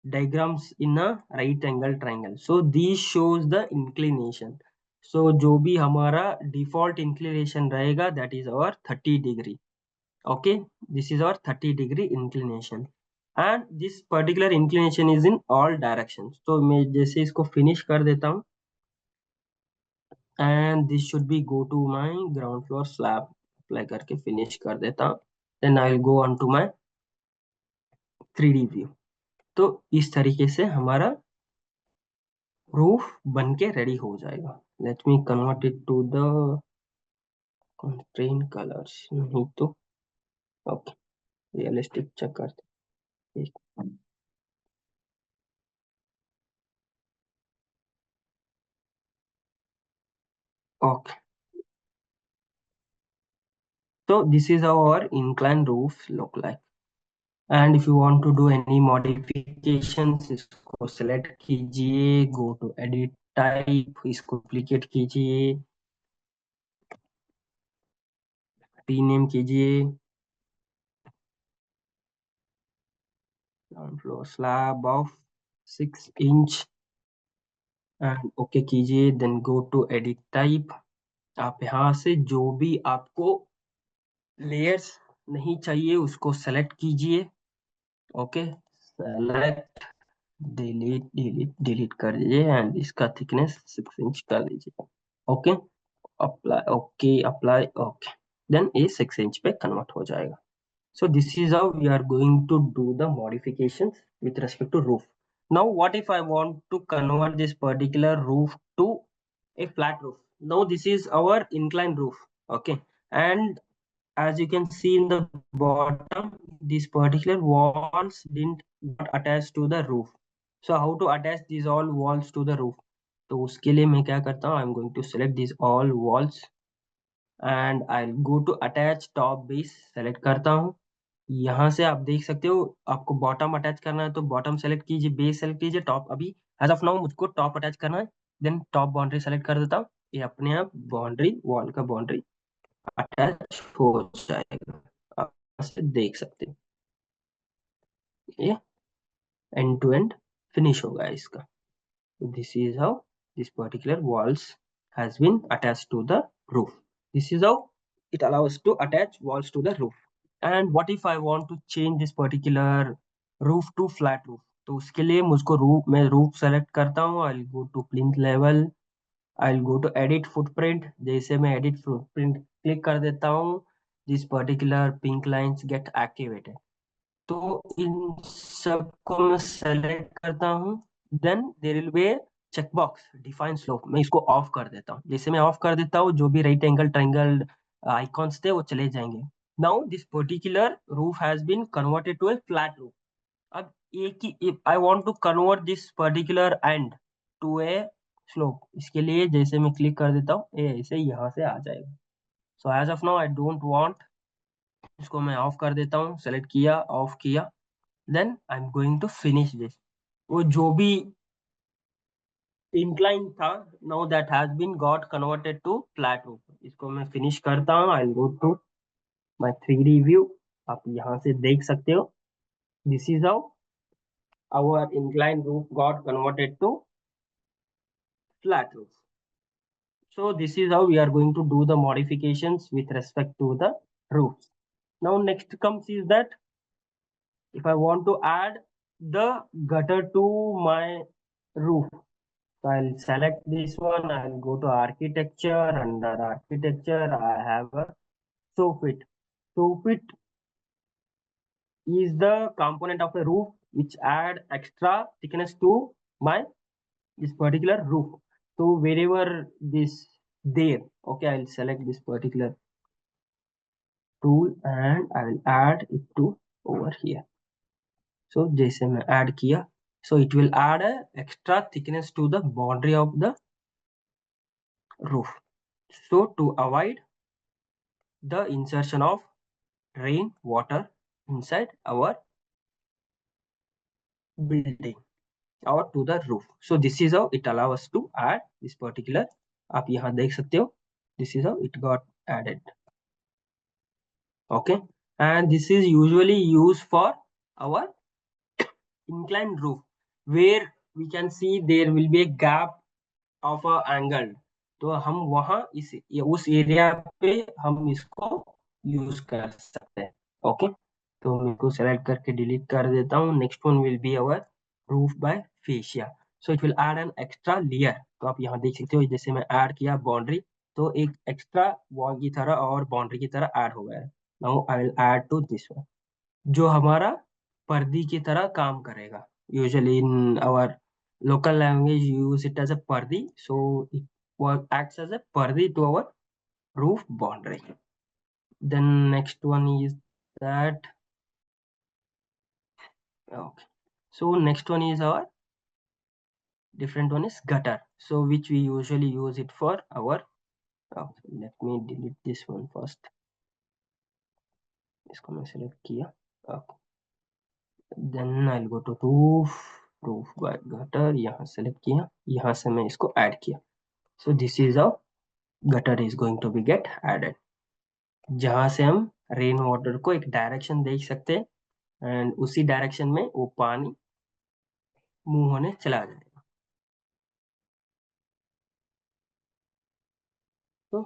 diagrams in a right angle triangle. So these shows the inclination. So जो भी हमारा default inclination रहेगा, that is our 30 degree. Okay, this is our 30-degree inclination and this particular inclination is in all directions. तो मैं जैसे इसको finish कर देता हूँ and this should be go to my ground floor slab. Apply करके finish कर देता हूँ. Then I will go on to my 3D view. तो इस तरीके से हमारा रूफ बन के रेडी हो जाएगा. Let me convert it to the constraint colors. नहीं तो okay, realistic check करते हैं. Okay. So this is how our incline roof look like. And if you want to do any modifications, इसको select कीजिए, go to edit type, इसको duplicate कीजिए, rename कीजिए, ground floor slab of 6 inch and OK कीजिए, then go to edit type. आप यहाँ से जो भी आपको layers नहीं चाहिए उसको select कीजिए. OK, select डिलीट कर दीजिए एंड इसका थिकनेस 6 इंच कर दीजिए. ओके, अप्लाई ओके, देन ये 6 इंच पे कन्वर्ट हो जाएगा. So this is how we are going to do the modifications with respect to roof. Now what if I want to convert this particular roof to a flat roof? Now this is our inclined roof. Okay, and as you can see in the bottom, these particular walls didn't got attached to the roof. So how to attach these all walls to the roof? तो उसके लिए मैं क्या करता हूँ, I'm going to select these all walls and I'll go to attach top base. select करता हूँ. यहाँ से आप देख सकते हो, आपको बॉटम अटैच करना है तो बॉटम सेलेक्ट कीजिए, बेस सेलेक्ट कीजिए, टॉप अभी एज ऑफ नाउ मुझको टॉप अटैच करना है. देन टॉप बाउंड्री सेलेक्ट कर देता हूँ. ये अपने आप बाउंड्री वॉल का बाउंड्री अटैच हो जाएगा. आप यहाँ से देख सकते हो ये एंड टू एंड फिनिश होगा इसका. This is how this particular walls has been attached to the roof. This is how it allows to attach walls to the roof. And what if I want to change this particular roof to flat roof? तो उसके लिए मुझको roof select करता हूँ. I'll go to plinth level. I'll go to edit footprint. जैसे मैं edit footprint click कर देता हूँ, this particular pink lines get activated. तो इन सबको मैं सेलेक्ट करता हूँ. Then there will be a checkbox define slope. मैं इसको ऑफ कर देता हूँ. जैसे मैं ऑफ कर देता हूँ, जो भी राइट एंगल ट्रायंगल आइकॉन्स थे वो चले जाएंगे. Now this particular roof has been converted to a flat roof. अब एक ही I want to convert this particular end to a slope. इसके लिए जैसे मैं क्लिक कर देता हूँ, ये ऐसे यहाँ से आ जाएगा. So as of now I don't want. इसको मैं ऑफ कर देता हूँ. सेलेक्ट किया, ऑफ किया. Then I am going to finish this. वो जो भी इंक्लाइन था, now that has been got converted to flat roof. इसको मैं फिनिश करता हूँ. I will go to my 3D view. आप यहाँ से देख सकते हो. This is how our inclined roof got converted to flat roof. So this is how we are going to do the modifications with respect to the roofs. Now next comes is that if I want to add the gutter to my roof, so I'll select this one. I'll go to architecture. Under architecture, I have a soffit. Soffit is the component of a roof which add extra thickness to my this particular roof. So wherever this there, okay, I'll select this particular tool and I will add it to over here. So जैसे मैं add किया, so it will add a extra thickness to the boundary of the roof. So to avoid the insertion of rain water inside our building or to the roof. So this is how it allows us to add this particular. आप यहाँ देख सकते हो. This is how it got added. Okay, and this is usually used for our inclined roof, where we can see there will be a gap of a angle. तो हम वहाँ इस उस एरिया पे हम इसको यूज कर सकते हैं. ओके, तो मैं इसको सेलेक्ट करके डिलीट कर देता हूँ. Next one will be our roof by fascia. So it will add an extra layer. तो आप यहाँ देख सकते हो, जैसे मैं ऐड किया बाउंड्री, तो एक एक्स्ट्रा वॉल की तरह और बाउंड्री की तरह ऐड हो गया है. Now I will add to this one, जो हमारा पर्दी की तरह काम करेगा. Usually in our local language use it as a pardi, so it acts as a pardi to our roof boundary. Then next one is that, okay, so next one is our different one is gutter, so which we usually use it for our, okay, let me delete this one first. इसको मैं select किया. Okay. Then I'll go to roof by gutter. यहाँ select किया, यहाँ से मैं इसको add किया. So this is how gutter is going to be get added, जहां से हम रेन वाटर को एक डायरेक्शन देख सकते हैं एंड उसी डायरेक्शन में वो पानी मूव होने चला जाएगा. तो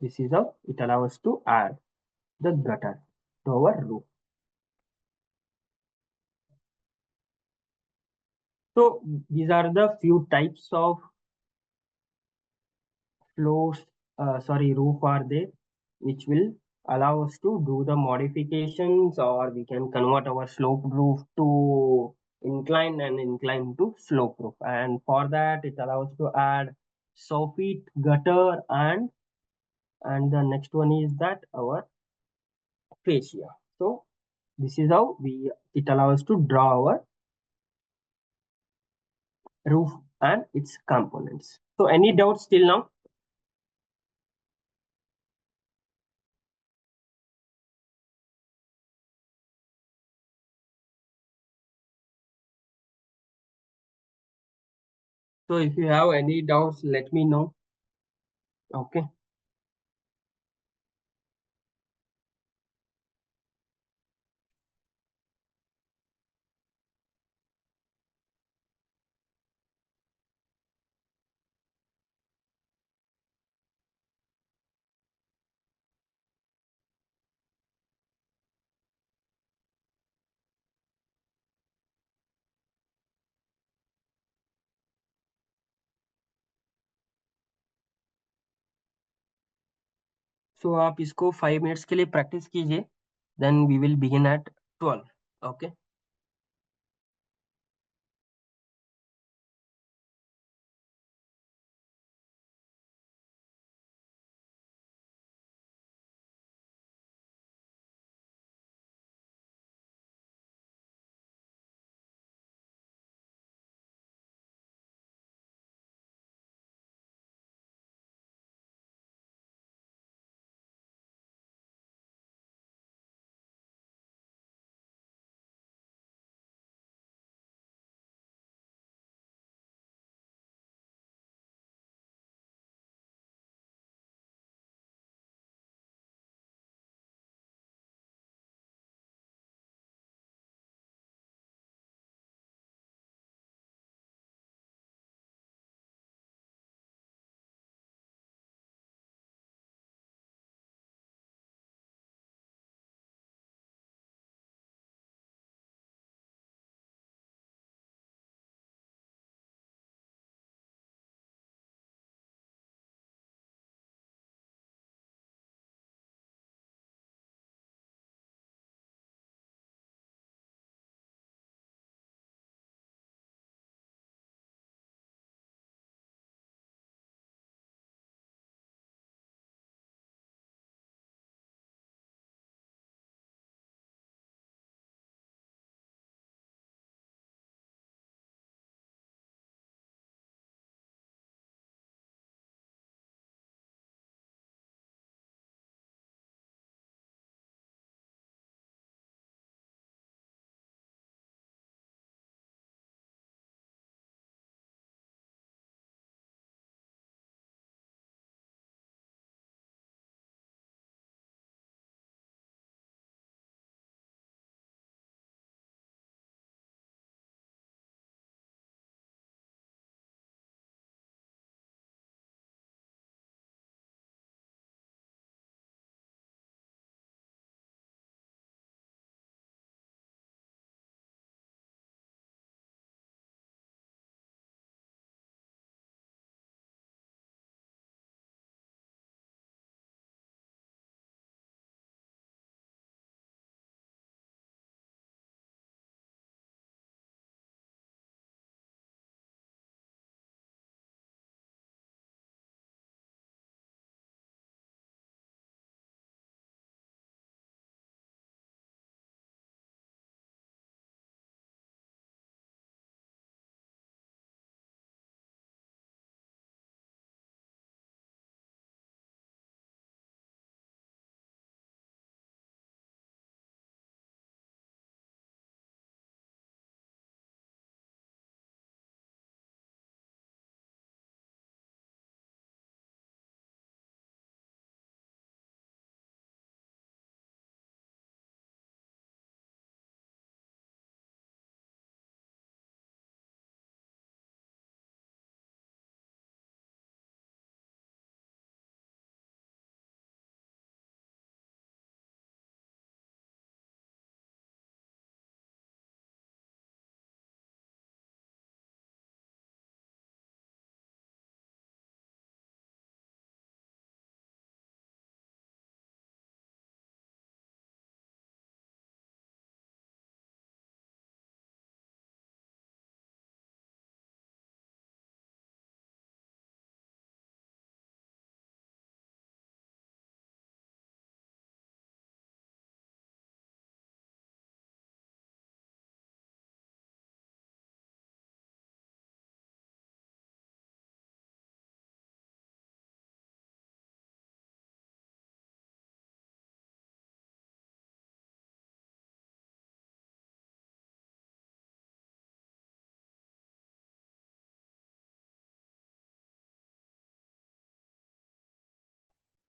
this is how it allows to add the gutter to our roof. So these are the few types of floors, roof are there, which will allow us to do the modifications, or we can convert our slope roof to incline and incline to slope roof. And for that, it allows to add soffit, gutter, and the next one is that our fascia. So this is how we it allows to draw our roof and its components. So any doubts till now? So if you have any doubts, let me know. Okay. So आप इसको 5 minutes के लिए practice कीजिए. Then we will begin at 12. Okay.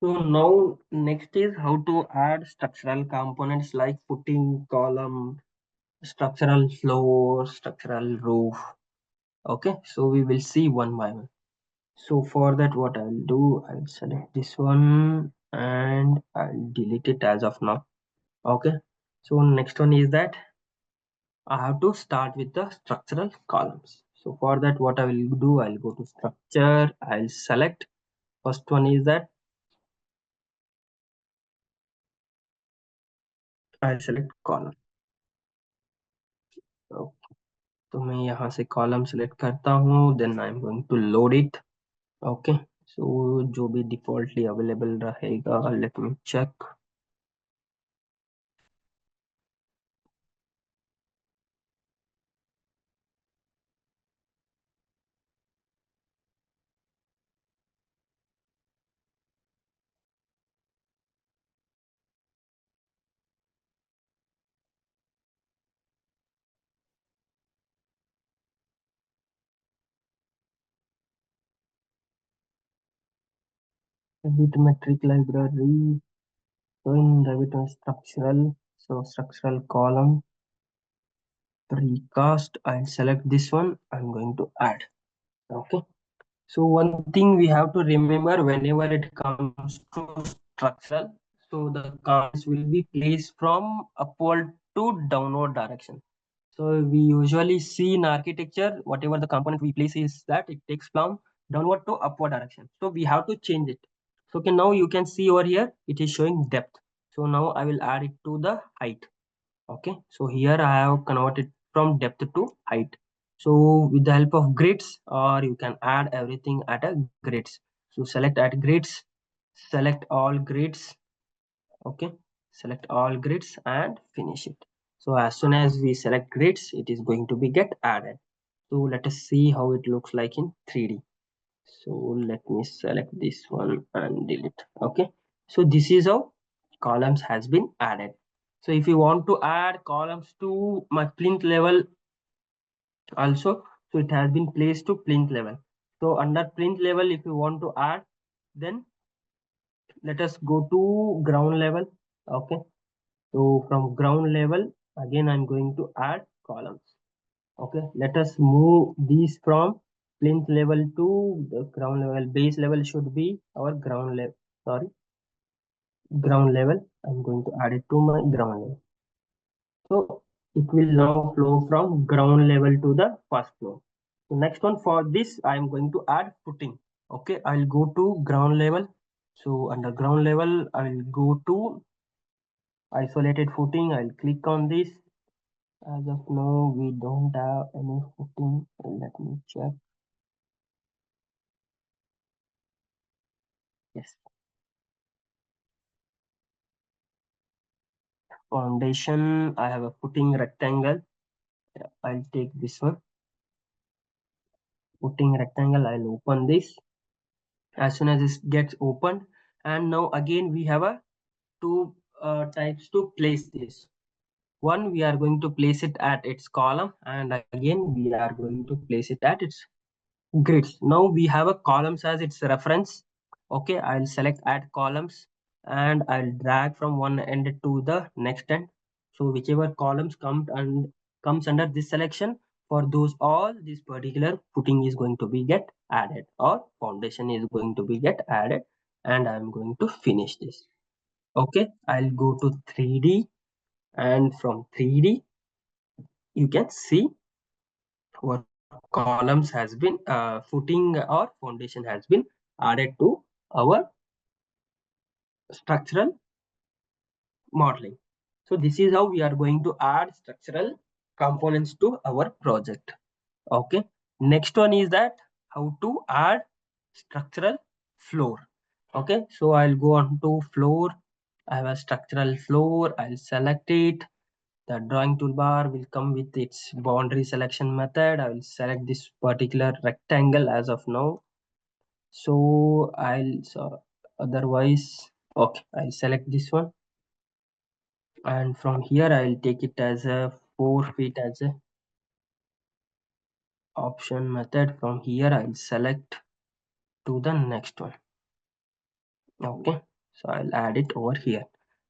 So now next is how to add structural components like footing, column, structural floor, structural roof. Okay, so we will see one by one. So for that, what I'll do, I'll select this one and I'll delete it as of now. Okay, so next one is that I have to start with the structural columns. So for that, what I will do, I'll go to structure, I'll select. First one is that I'll select column. Okay. तो मैं यहाँ से column select करता हूँ, then I am going to load it. Okay, so जो भी defaultly available रहेगा, let me check. Revit metric library. So in Revit structural, so structural column, precast, I'll select this one. I'm going to add. Okay. So one thing we have to remember whenever it comes to structural, so the components will be placed from upward to downward direction. So we usually see in architecture, whatever the component we place is that it takes from downward to upward direction. So we have to change it. So okay, now you can see over here, it is showing depth. So now I will add it to the height. Okay, so here I have converted from depth to height. So with the help of grids, or you can add everything at a grids. So select at grids, select all grids. Okay, select all grids and finish it. So as soon as we select grids, it is going to be get added. So let us see how it looks like in 3D. So let me select this one and delete. Okay, so this is how columns has been added. So if you want to add columns to my plinth level also, so it has been placed to plinth level. So under plinth level, if you want to add, then let us go to ground level. Okay, so from ground level, again I'm going to add columns. Okay, let us move these from plinth level to the ground level. Base level should be our ground level. Sorry, ground level. I'm going to add it to my ground level. So it will now flow from ground level to the first floor. So next one, for this, I'm going to add footing. Okay, I'll go to ground level. So under ground level, I'll go to isolated footing. I'll click on this. As of now, we don't have any footing. Let me check. Yes. Foundation, I have a footing rectangle. I'll take this one. Footing rectangle, I'll open this. As soon as this gets opened, and now again we have a two types to place this. One, we are going to place it at its column, and again we are going to place it at its grids. Now we have a columns as its reference. Okay, I'll select add columns and I'll drag from one end to the next end. So whichever columns comes under this selection, for those all this particular footing is going to be get added, or foundation is going to be get added, and I'm going to finish this. Okay, I'll go to 3D, and from 3D you can see our columns has been footing or foundation has been added to our structural modeling. So this is how we are going to add structural components to our project. Okay, next one is that how to add structural floor. Okay, so I'll go on to floor. I have a structural floor. I'll select it. The drawing toolbar will come with its boundary selection method. I will select this particular rectangle as of now. So otherwise, okay, I'll select this one. And from here, I'll take it as a 4 feet as a option method. From here, I'll select to the next one. Okay, so I'll add it over here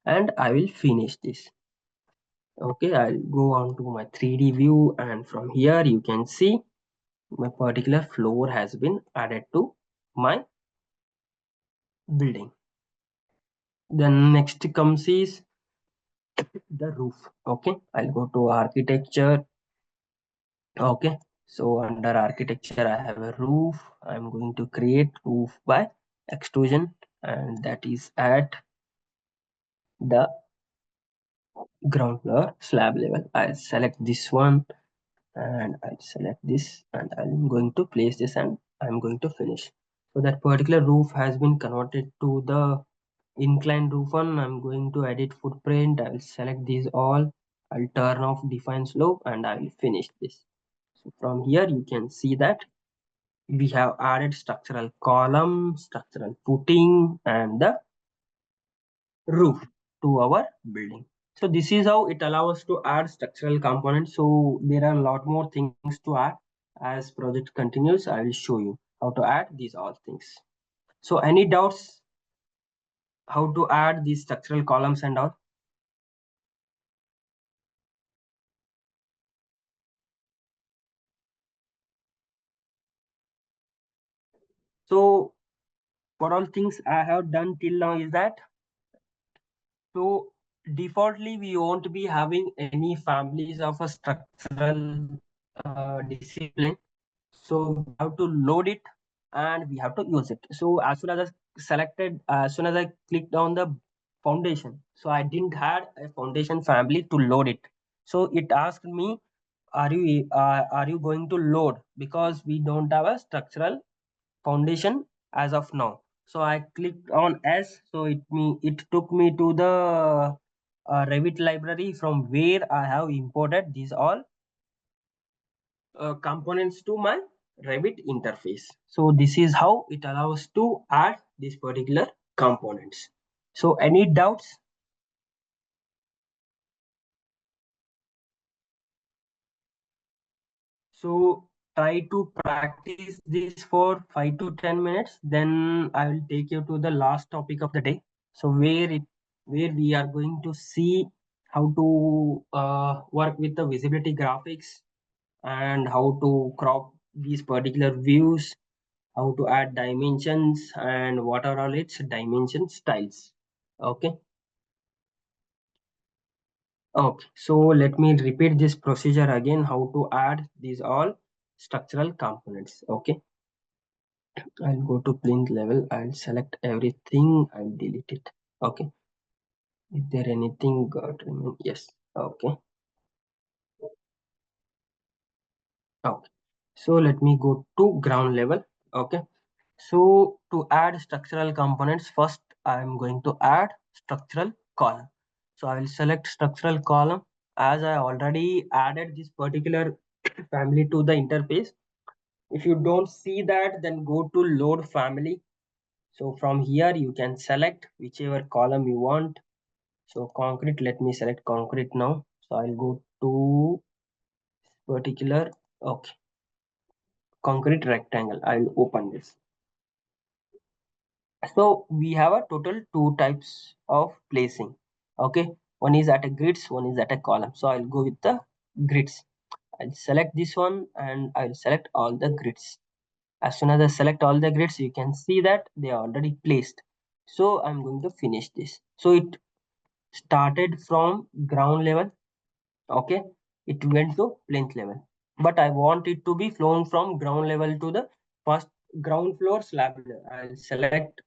and I will finish this. Okay, I'll go on to my 3D view, and from here you can see my particular floor has been added to my building. Then next comes is the roof. Okay, I'll go to architecture. Okay, so under architecture I have a roof. I'm going to create roof by extrusion, and that is at the ground floor slab level. I'll select this one and I'll select this and I'm going to place this and I'm going to finish. So that particular roof has been converted to the inclined roof one. I'm going to edit footprint. I'll select these all. I'll turn off define slope and I'll finish this. So from here you can see that we have added structural column, structural footing and the roof to our building. So this is how it allows us to add structural components. So there are a lot more things to add. As project continues, I will show you how to add these all things. So any doubts how to add these structural columns and all? So what all things I have done till now is that, so defaultly we won't be having any families of a structural discipline. So we have to load it and we have to use it. So as soon as I selected, as soon as I clicked on the foundation, so I didn't had a foundation family to load it. So it asked me, are you going to load, because we don't have a structural foundation as of now. So I clicked on S. So it took me to the Revit library from where I have imported these all components to my Revit interface. So this is how it allows to add these particular components. So any doubts? So try to practice this for 5 to 10 minutes. Then I will take you to the last topic of the day. So where we are going to see how to work with the visibility graphics and how to crop these particular views, how to add dimensions and what are all its dimension styles. Okay. Okay. So let me repeat this procedure again, how to add these all structural components. Okay. I'll go to plinth level. I'll select everything. I'll delete it. Okay. Is there anything got remain? Yes. Okay. Okay. So let me go to ground level. Okay. So to add structural components, first I'm going to add structural column. So I will select structural column. As I already added this particular family to the interface. If you don't see that, then go to load family. So from here you can select whichever column you want. So concrete, let me select concrete now. So I'll go to particular, okay, concrete rectangle. I'll open this. So we have a total two types of placing. Okay, one is at a grids, one is at a column. So I'll go with the grids. I'll select this one and I'll select all the grids. As soon as I select all the grids, you can see that they are already placed. So I'm going to finish this. So it started from ground level. Okay, it went to plinth level. But I want it to be flown from ground level to the first ground floor slab level. I'll select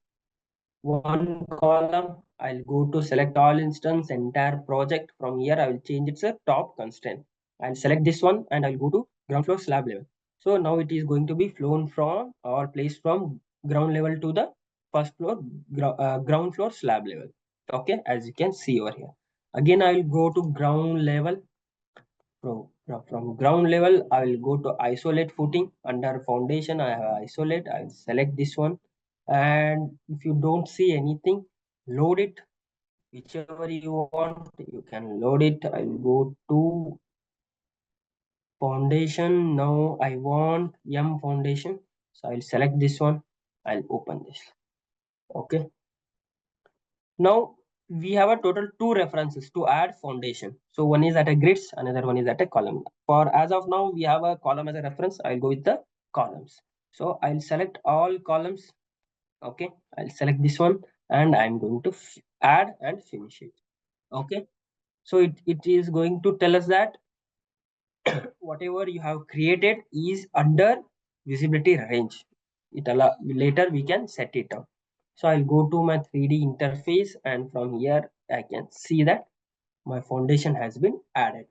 one column. I'll go to select all instance, entire project. From here, I will change its a top constraint. I'll select this one and I'll go to ground floor slab level. So now it is going to be flown from or placed from ground level to the first floor, ground floor slab level. Okay, as you can see over here. Again, I will go to ground level. From ground level, I will go to isolate footing. Under foundation, I have isolate. I'll select this one. And if you don't see anything, load it. Whichever you want, you can load it. I'll go to foundation. Now I want M foundation. So I'll select this one. I'll open this. Okay. Now we have a total two references to add foundation. So one is at a grids, another one is at a column. For as of now, we have a column as a reference. I'll go with the columns. So I'll select all columns. Okay, I'll select this one and I'm going to add and finish it. Okay, so it is going to tell us that whatever you have created is under visibility range. It allow later we can set it up. So I'll go to my 3D interface and from here I can see that my foundation has been added.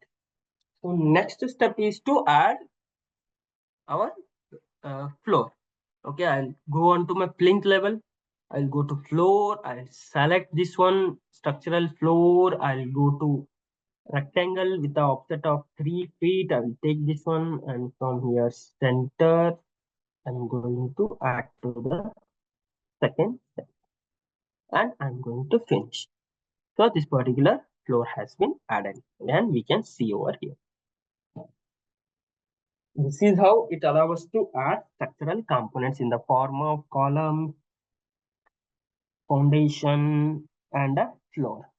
So next step is to add our floor. Okay, I'll go on to my plinth level. I'll go to floor. I'll select this one, structural floor. I'll go to rectangle with the offset of 3 feet. I'll take this one, and from here center, I'm going to add to the second step, and I'm going to finish. So this particular floor has been added, and we can see over here. This is how it allows us to add structural components in the form of column, foundation, and a floor.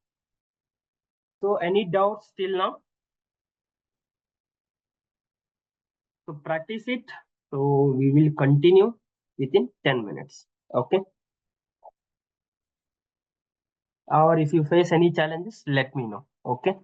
So any doubts till now? So practice it. So we will continue within 10 minutes. Okay. Or if you face any challenges, let me know. Okay.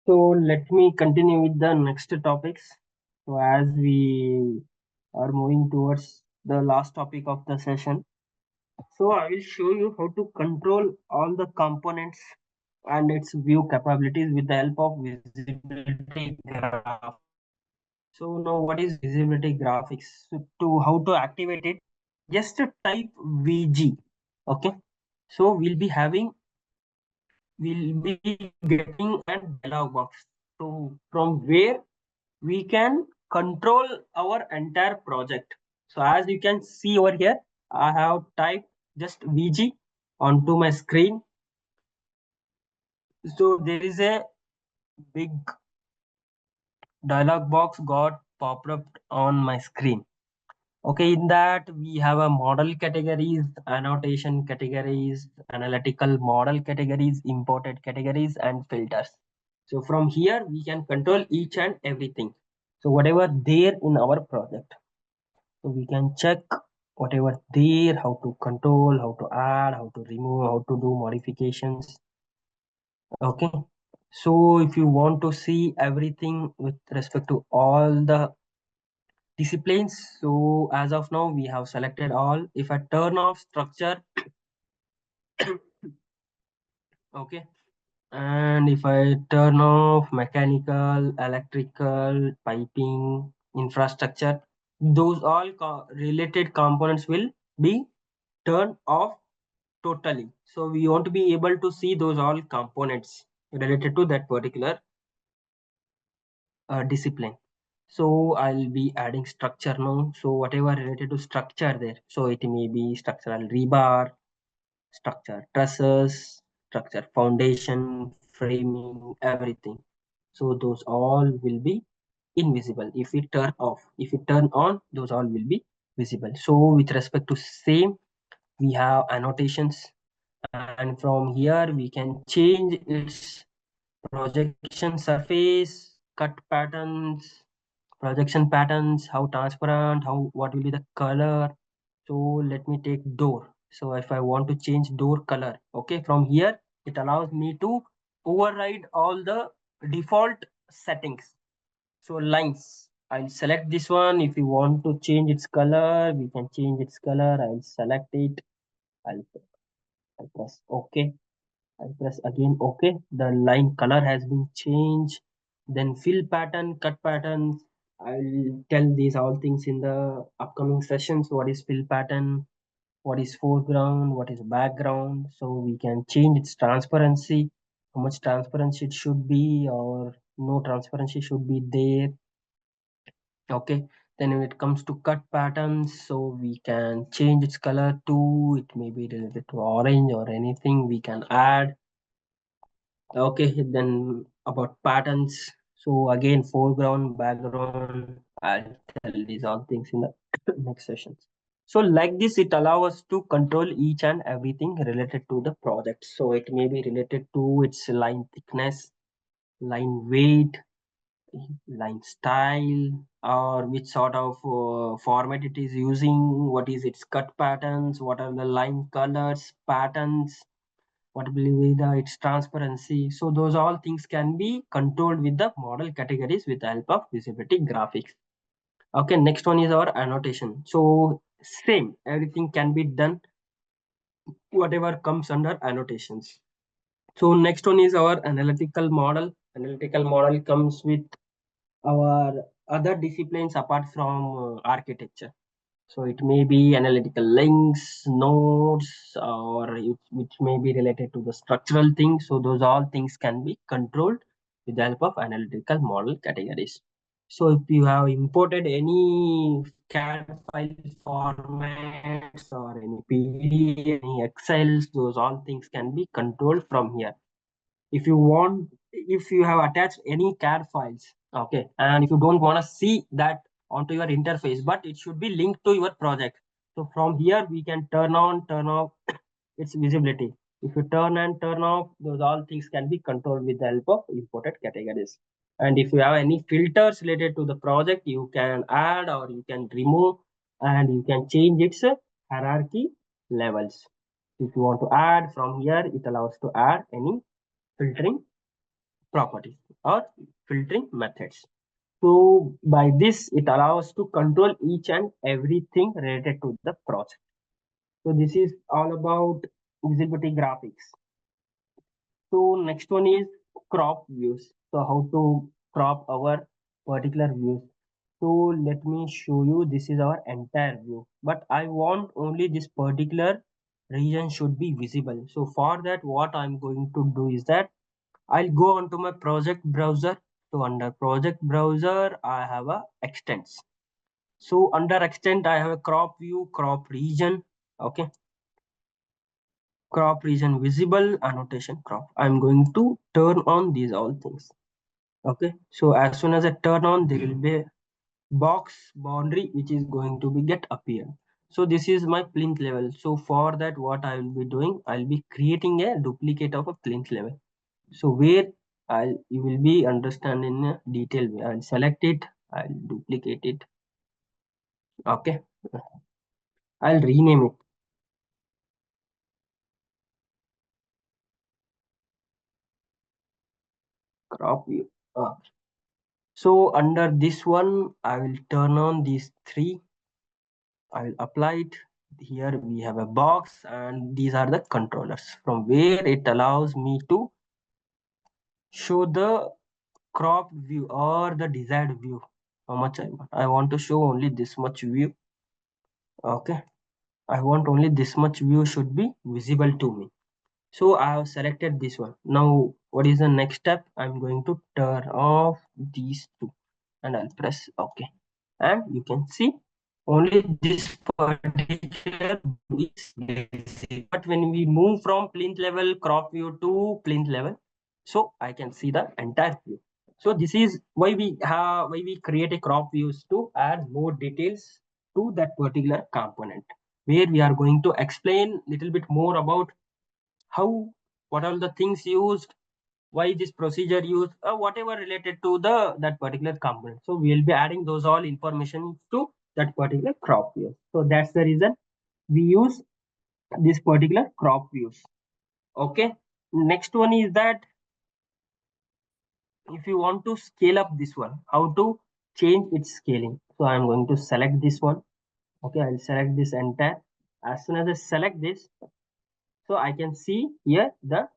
So let me continue with the next topics. So as we are moving towards the last topic of the session, so I will show you how to control all the components and its view capabilities with the help of visibility graphics. So now what is visibility graphics? So to how to activate it, just type VG. Okay. So we'll be getting a dialog box. So from where we can control our entire project. So as you can see over here, I have typed just VG onto my screen. So there is a big dialog box got popped up on my screen. Okay, in that we have a model categories, annotation categories, analytical model categories, imported categories, and filters. So from here we can control each and everything. So whatever there in our project. So we can check whatever there, how to control, how to add, how to remove, how to do modifications. Okay. So if you want to see everything with respect to all the disciplines, so as of now we have selected all. If I turn off structure, okay, and if I turn off mechanical, electrical, piping, infrastructure, those all related components will be turned off totally. So we want to be able to see those all components related to that particular discipline. So I'll be adding structure now. So whatever related to structure there. So it may be structural rebar, structure trusses, structure foundation, framing, everything. So those all will be invisible if we turn off. If we turn on, those all will be visible. So with respect to same, we have annotations, and from here we can change its projection surface, cut patterns, projection patterns, how transparent, how what will be the color. So let me take door. So if I want to change door color, okay, from here it allows me to override all the default settings. So lines, I'll select this one. If you want to change its color, we can change its color. I'll select it. I'll, I'll press OK. I press again OK. The line color has been changed. Then fill pattern, cut patterns. I'll tell these all things in the upcoming sessions. What is fill pattern? What is foreground? What is background? So we can change its transparency, how much transparency it should be, or no transparency should be there. Okay. Then when it comes to cut patterns, so we can change its color to, it may be related to orange or anything we can add. Okay, then about patterns. So again, foreground, background, I'll tell these all things in the next sessions. So like this, it allows us to control each and everything related to the project. So it may be related to its line thickness, line weight, line style, or which sort of format it is using, what is its cut patterns, what are the line colors, patterns, what will be the its transparency. So those all things can be controlled with the model categories with the help of visibility graphics. Okay, next one is our annotation. So same, everything can be done whatever comes under annotations. So next one is our analytical model. Analytical model comes with our other disciplines apart from architecture. So it may be analytical links, nodes, or which may be related to the structural things. So those all things can be controlled with the help of analytical model categories. So if you have imported any CAD file formats or any PDF, any Excels, those all things can be controlled from here. If you want, if you have attached any CAD files, okay, and if you don't want to see that onto your interface, but it should be linked to your project, so from here we can turn on, turn off its visibility. If you turn and turn off, those all things can be controlled with the help of imported categories. And if you have any filters related to the project, you can add or you can remove, and you can change its hierarchy levels. If you want to add from here, it allows to add any filtering properties or filtering methods. So by this, it allows to control each and everything related to the project. So this is all about visibility graphics. So next one is crop views. So how to crop our particular views. So let me show you. This is our entire view, but I want only this particular region should be visible. So for that, what I'm going to do is that I'll go onto my project browser. So under project browser, I have a extents. So under extent, I have a crop view, crop region. Okay, crop region visible, annotation crop. I'm going to turn on these all things. Okay, so as soon as I turn on, there will be a box boundary which is going to be get appear. So this is my plinth level. So for that, what I will be doing, I'll be creating a duplicate of a plinth level. So where you will be understanding in a detail way. I'll select it, I'll duplicate it. Okay, I'll rename it crop view. So under this one, I will turn on these three. I will apply it. Here we have a box, and these are the controllers from where it allows me to show the crop view or the desired view. How much I want. I want to show only this much view. Okay. I want only this much view should be visible to me. So I have selected this one. Now what is the next step? I'm going to turn off these two and I'll press OK. And you can see only this particular view is visible. But when we move from plinth level crop view to plinth level, so I can see the entire view. So this is why we create a crop views to add more details to that particular component, where we are going to explain little bit more about how, what are the things used, why this procedure used, or whatever related to the that particular component. So we will be adding those all information to that particular crop view. So that's the reason we use this particular crop views. Okay. Next one is that if you want to scale up this one, how to change its scaling. So I'm going to select this one. Okay, I'll select this entire. As soon as I select this, so I can see here the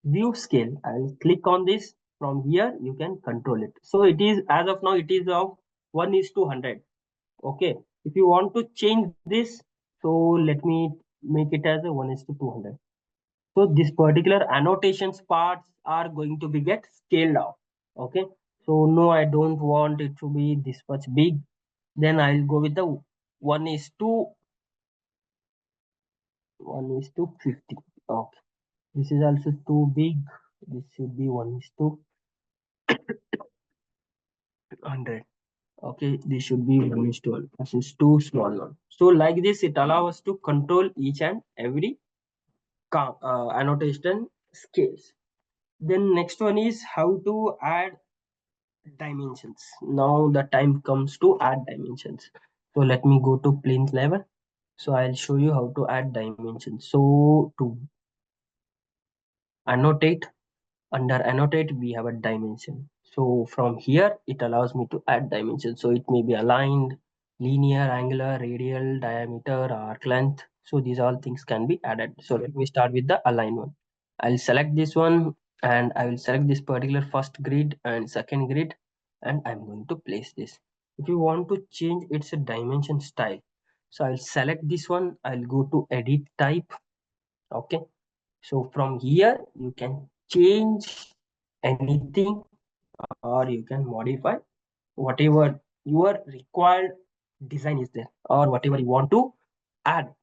view scale. I'll click on this. From here you can control it. So it is, as of now it is of 1:100. Okay, if you want to change this, so let me make it as a 1:200. So this particular annotations parts are going to be get scaled out. Okay, so no, I don't want it to be this much big. Then I'll go with the 1:50. Okay, this is also too big. This should be 1:100. Okay, this should be 1:1. This is too small now. So like this, it allows us to control each and every annotation scales. Then next one is how to add dimensions. Now the time comes to add dimensions. So let me go to plinth level. So I'll show you how to add dimensions. So to annotate, under annotate we have a dimension. So from here it allows me to add dimensions. So it may be aligned, linear, angular, radial, diameter, arc length. So these all things can be added. So let me start with the align one. I'll select this one and I will select this particular first grid and second grid, and I'm going to place this. If you want to change its dimension style, so I'll select this one. I'll go to edit type. Okay, so from here you can change anything or you can modify whatever your required design is there, or whatever you want to add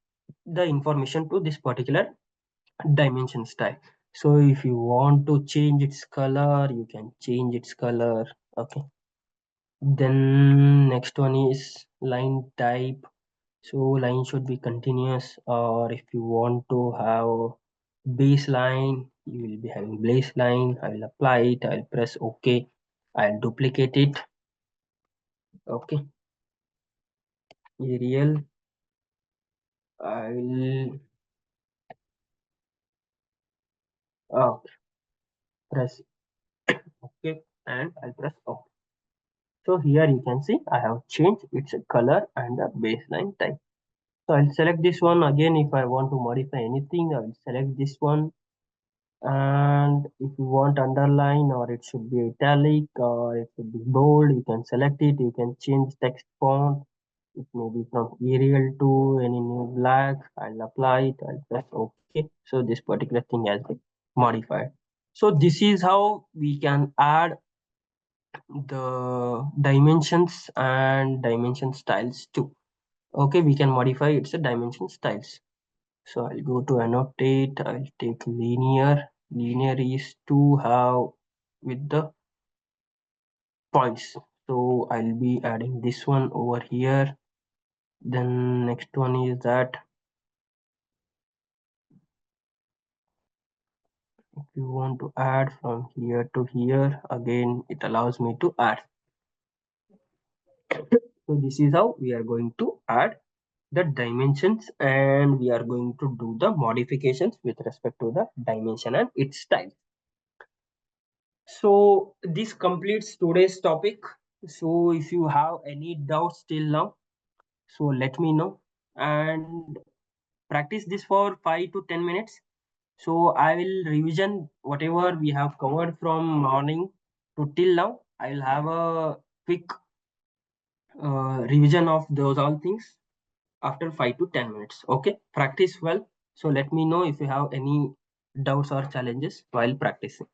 the information to this particular dimension style. So if you want to change its color, you can change its color. Okay, then next one is line type. So line should be continuous, or if you want to have baseline, you will be having baseline. I will apply it. I'll press OK. I'll duplicate it. Okay, Arial. I will press OK, and I'll press OK. So here you can see I have changed its color and the baseline type. So I'll select this one again. If I want to modify anything, I will select this one. And if you want underline, or it should be italic, or it should be bold, you can select it. You can change text font. It may be from Arial to any new black. I'll apply it. I'll press OK. So this particular thing has been modified. So this is how we can add the dimensions and dimension styles too. Okay, we can modify its dimension styles. So I'll go to annotate. I'll take linear. Linear is to have with the points. So I'll be adding this one over here. Then next one is that if you want to add from here to here, again it allows me to add. So this is how we are going to add the dimensions, and we are going to do the modifications with respect to the dimension and its style. So this completes today's topic. So if you have any doubts till now, so let me know, and practice this for 5 to 10 minutes. So I will revision whatever we have covered from morning to till now. I will have a quick revision of those all things after 5 to 10 minutes. Okay, practice well. So let me know if you have any doubts or challenges while practicing.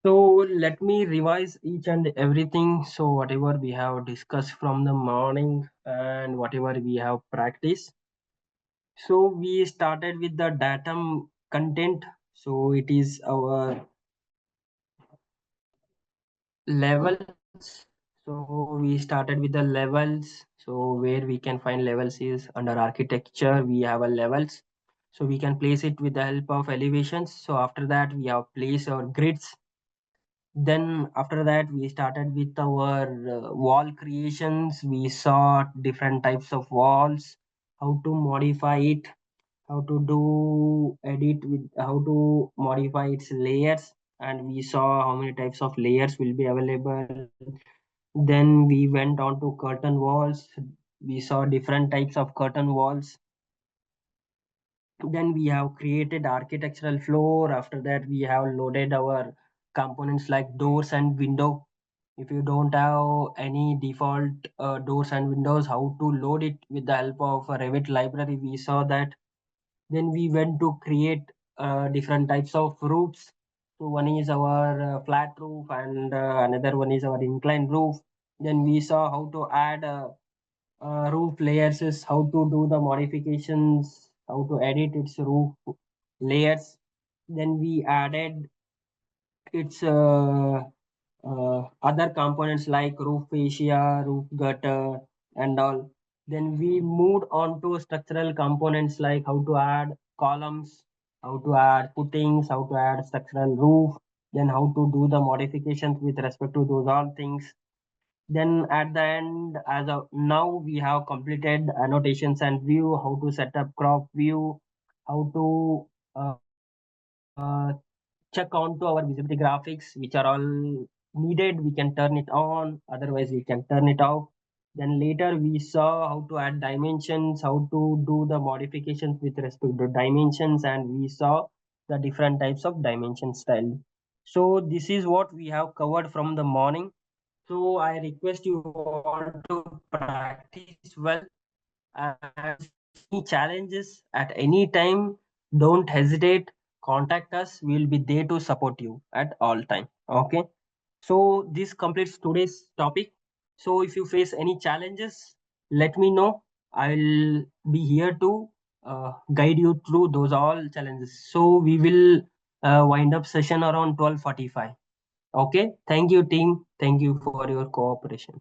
So let me revise each and everything. So whatever we have discussed from the morning and whatever we have practiced. So we started with the datum content. So it is our levels. So we started with the levels. So where we can find levels is under architecture. We have a levels. So we can place it with the help of elevations. So after that we have placed our grids. Then after that we started with our wall creations. We saw different types of walls, how to modify it, how to do edit with, how to modify its layers, and we saw how many types of layers will be available. Then we went on to curtain walls. We saw different types of curtain walls. Then we have created architectural floor. After that we have loaded our components like doors and window. If you don't have any default doors and windows, how to load it with the help of a Revit library, we saw that. Then we went to create different types of roofs. So one is our flat roof, and another one is our inclined roof. Then we saw how to add roof layers, is how to do the modifications, how to edit its roof layers. Then we added its other components like roof fascia, roof gutter, and all. Then we moved on to structural components like how to add columns, how to add footings, how to add structural roof, then how to do the modifications with respect to those all things. Then at the end, as of now, we have completed annotations and view, how to set up crop view, how to check on to our visibility graphics, which are all needed. We can turn it on, otherwise we can turn it off. Then later we saw how to add dimensions, how to do the modifications with respect to dimensions, and we saw the different types of dimension style. So this is what we have covered from the morning. So I request you all to practice well. And if you face any challenges at any time, don't hesitate. Contact us. We will be there to support you at all time. Okay. So this completes today's topic. So if you face any challenges, let me know. I'll be here to guide you through those all challenges. So we will wind up session around 12:45. Okay. Thank you, team. Thank you for your cooperation.